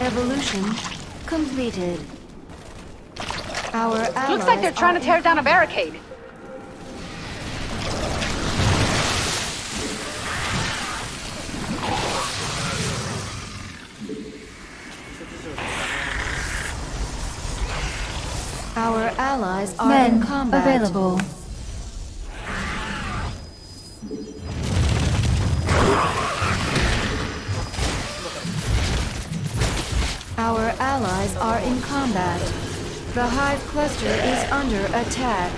Evolution completed. Our allies Looks like they're trying to tear down a barricade. Our allies are in combat. Available. Our allies are in combat. The Hive cluster is under attack.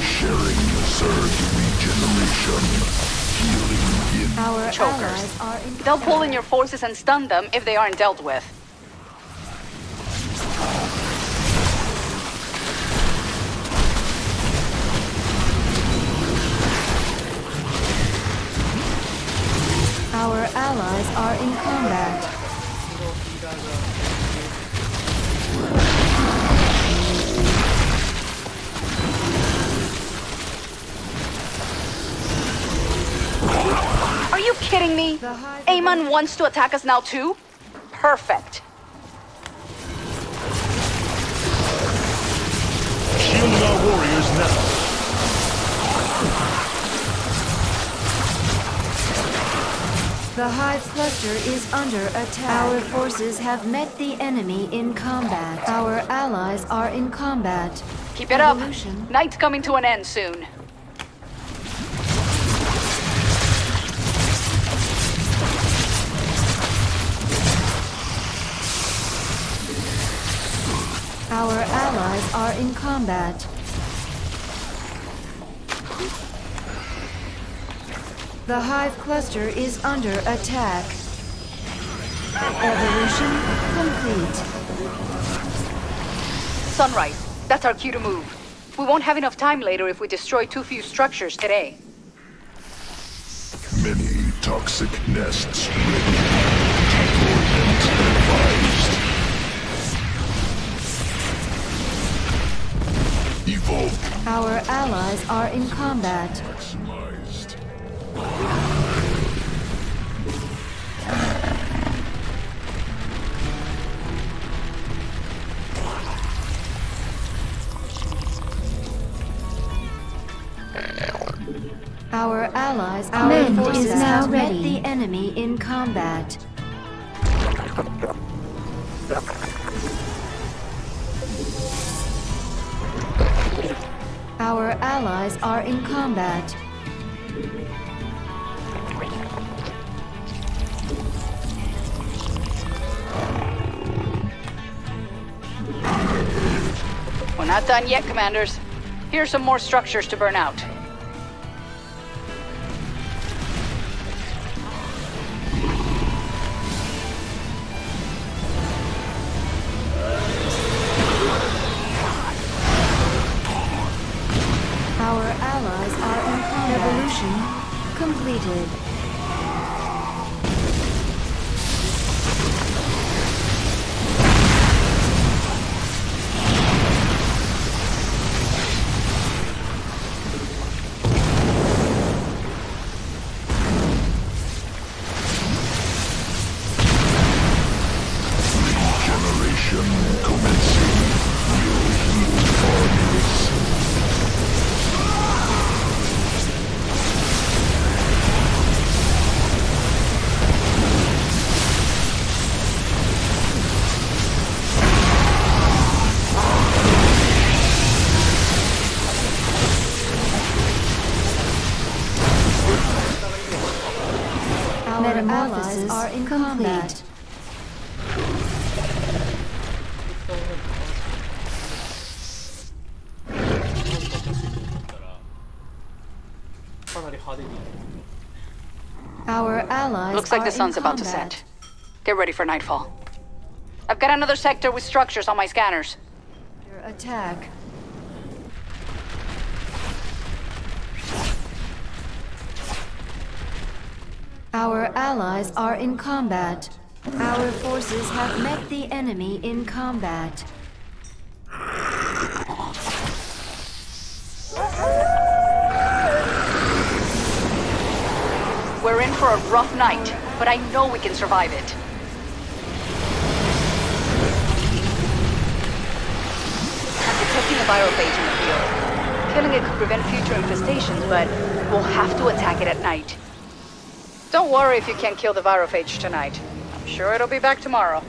Sharing Zerg regeneration. Healing in. Our Chokers. allies are in They'll pull in your forces and stun them if they aren't dealt with. Our allies are in combat. Are you kidding me? The Hive Amon wants to attack us now too? Perfect. Shielding our warriors now. The Hive cluster is under attack. Our forces have met the enemy in combat. Our allies are in combat. Keep it up. Evolution. Night's coming to an end soon. Our allies are in combat. The Hive cluster is under attack. Evolution complete. Sunrise. That's our cue to move. We won't have enough time later if we destroy too few structures today. Many toxic nests ready. Deployment advised. Evolve. Our allies are in combat. Maximized. Our allies, our forces is now ready. The enemy in combat. Our allies are in combat. We're not done yet, Commanders. Here's some more structures to burn out. Our allies are in combat. Evolution completed. Regeneration commencing. Will heal armies. Metamorphosis are in combat. かなり派手に Our allies Looks like are the sun's in about to combat. set. Get ready for nightfall. I've got another sector with structures on my scanners. Under attack. Our allies are in combat. Our forces have met the enemy in combat. We're in for a rough night, but I know we can survive it. I'm detecting a virophage in the field. Killing it could prevent future infestations, but we'll have to attack it at night. Don't worry if you can't kill the virophage tonight. I'm sure it'll be back tomorrow.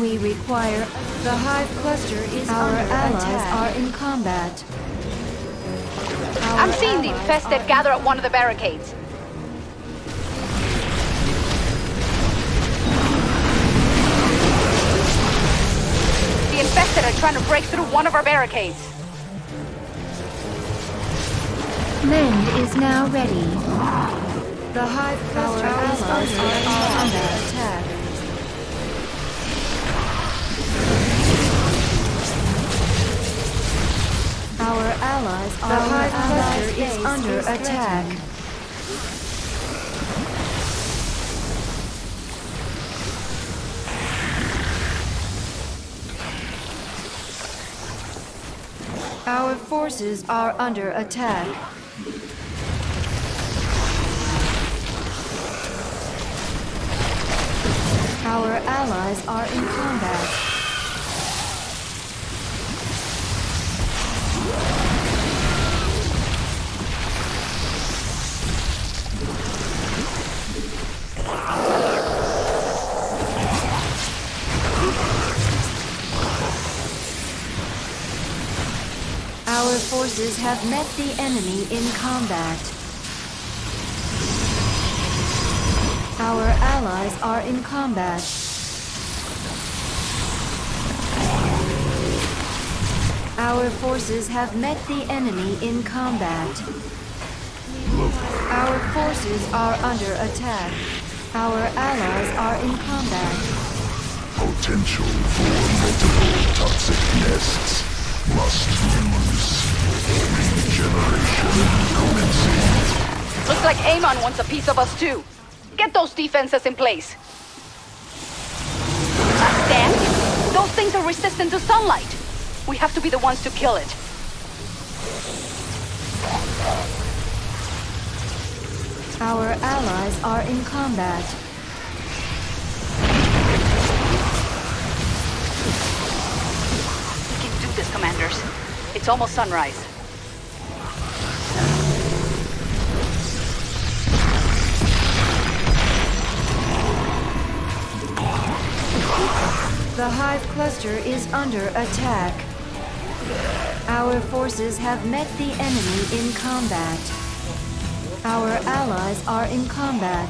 We require... The hive cluster is our allies are in combat. I'm seeing the infested gather at one of the barricades. The infested are trying to break through one of our barricades. Mend is now ready. The hive cluster is under combat attack. Our allies are... The hive cluster is under attack. Our forces are under attack. Our allies are in combat. Our forces have met the enemy in combat. Our allies are in combat. Our forces have met the enemy in combat. Our forces are under attack. Our allies are in combat. Potential for multiple toxic nests must use. Regeneration commencing. Looks like Amon wants a piece of us too. Get those defenses in place. Stand? Those things are resistant to sunlight. We have to be the ones to kill it. Our allies are in combat. We can do this, commanders. It's almost sunrise. The Hive cluster is under attack. Our forces have met the enemy in combat. Our allies are in combat.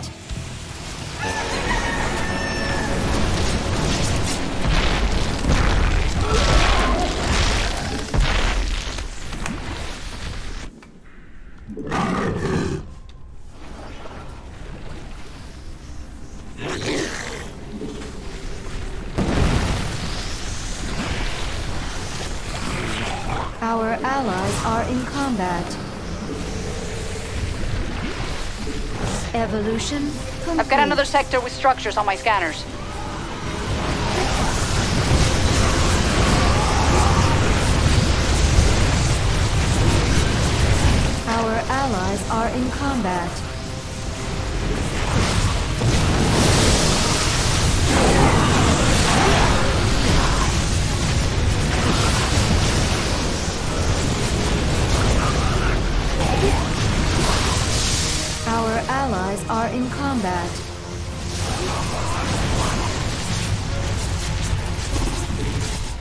Our allies are in combat. Evolution complete. I've got another sector with structures on my scanners. Our allies are in combat. Our allies are in combat.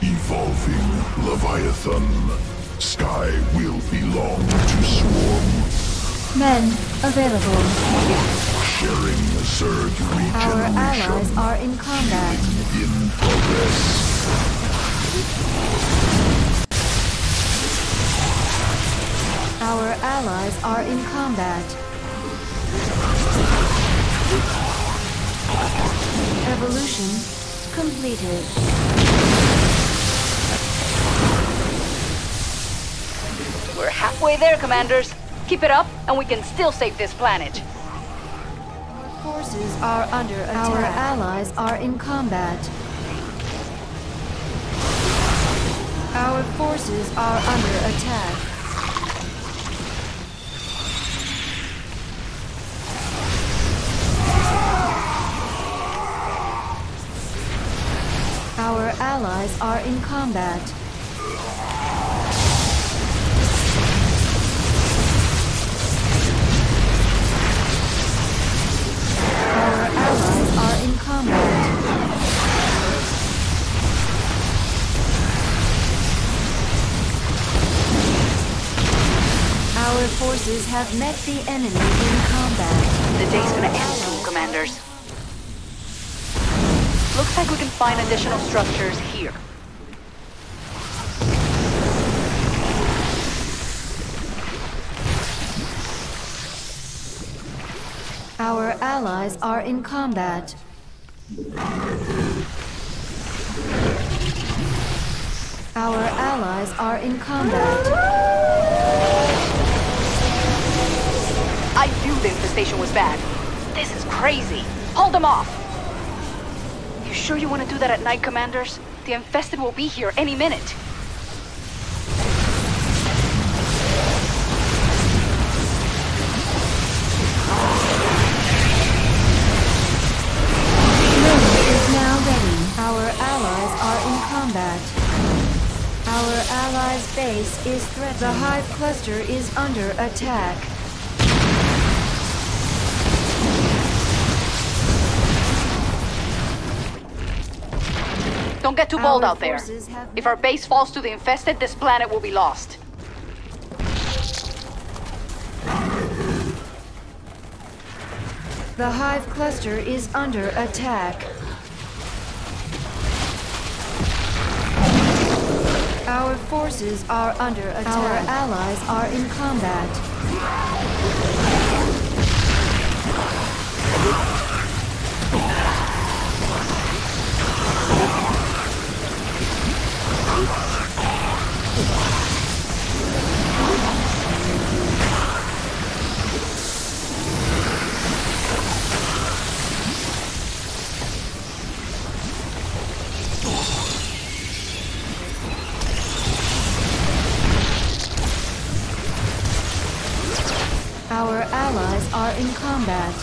Evolving Leviathan. Sky will belong to Swarm. Men available. Sharing Zerg Our regeneration. allies are in combat. In progress. Our allies are in combat. Evolution completed. We're halfway there, commanders. Keep it up, and we can still save this planet. Our forces are under attack. Our allies are in combat. Our forces are under attack. Our allies are in combat. Our allies are in combat. Our forces have met the enemy in combat. The day's gonna end soon, commanders. Looks like we can find additional structures here. Our allies are in combat. Our allies are in combat. I knew the infestation was bad. This is crazy. Hold them off. You sure you want to do that at night, commanders? The infested will be here any minute. Is now ready. Our allies are in combat. Our allies' base is threatened. The Hive cluster is under attack. Don't get too bold Our out there. forces have If our base falls to the infested, this planet will be lost. The Hive cluster is under attack. Our forces are under attack. Our allies are in combat. in combat.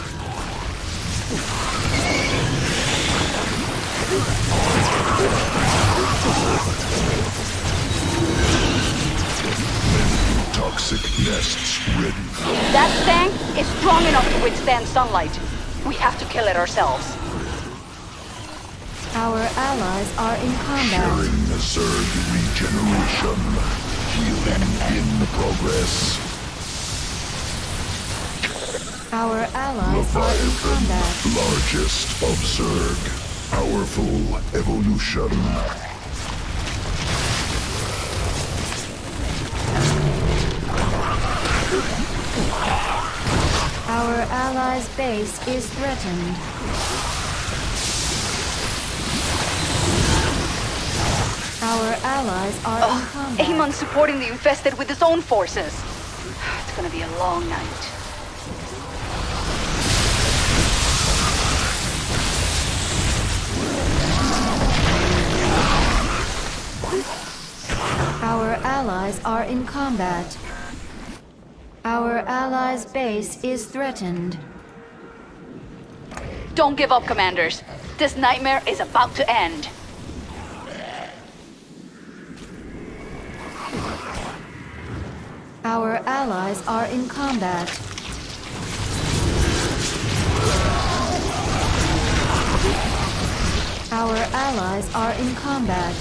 Toxic nests ready. That tank is strong enough to withstand sunlight. We have to kill it ourselves. Our allies are in combat. Sharing the Zerg regeneration. Healing in progress. Our allies are in combat. Largest of Zerg. Powerful evolution. Our allies' base is threatened. Our allies are in combat. Amon's supporting the infested with his own forces. It's gonna be a long night. Our allies are in combat. Our allies' base is threatened. Don't give up, commanders. This nightmare is about to end. Our allies are in combat. Our allies are in combat.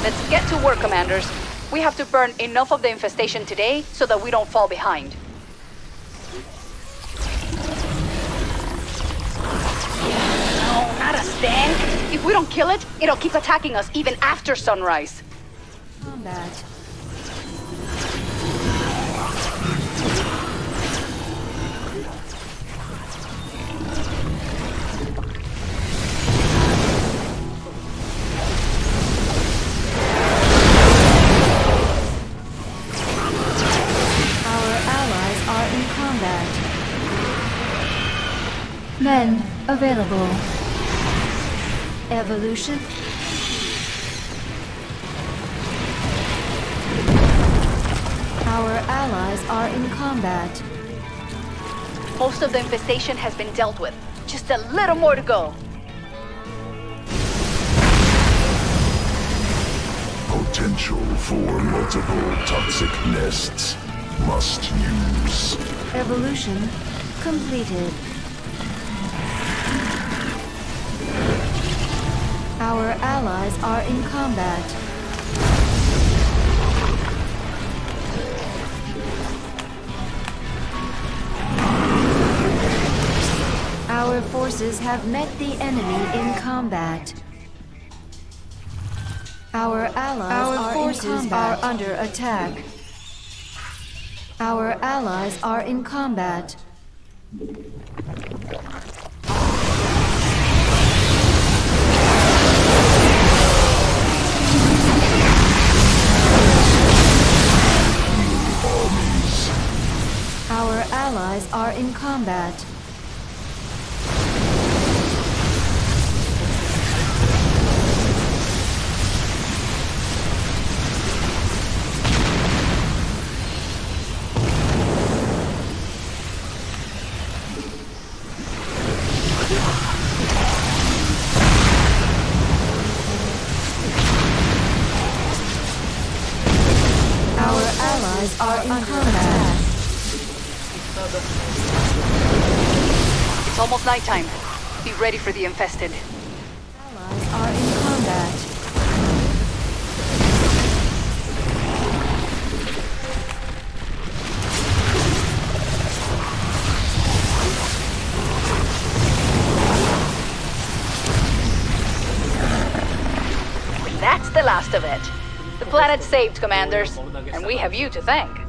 Let's get to work, commanders. We have to burn enough of the infestation today so that we don't fall behind. No, not a stank. If we don't kill it, it'll keep attacking us even after sunrise. Combat. Men available. Evolution. Our allies are in combat. Most of the infestation has been dealt with. Just a little more to go. Potential for multiple toxic nests. Must use. Evolution completed. Our allies are in combat. Our forces have met the enemy in combat. Our forces are under attack. Our allies are in combat. Our allies are in combat. Our allies are in combat. It's almost nighttime. Be ready for the infested. Allies are in combat. That's the last of it. The planet's saved, commanders, and we have you to thank.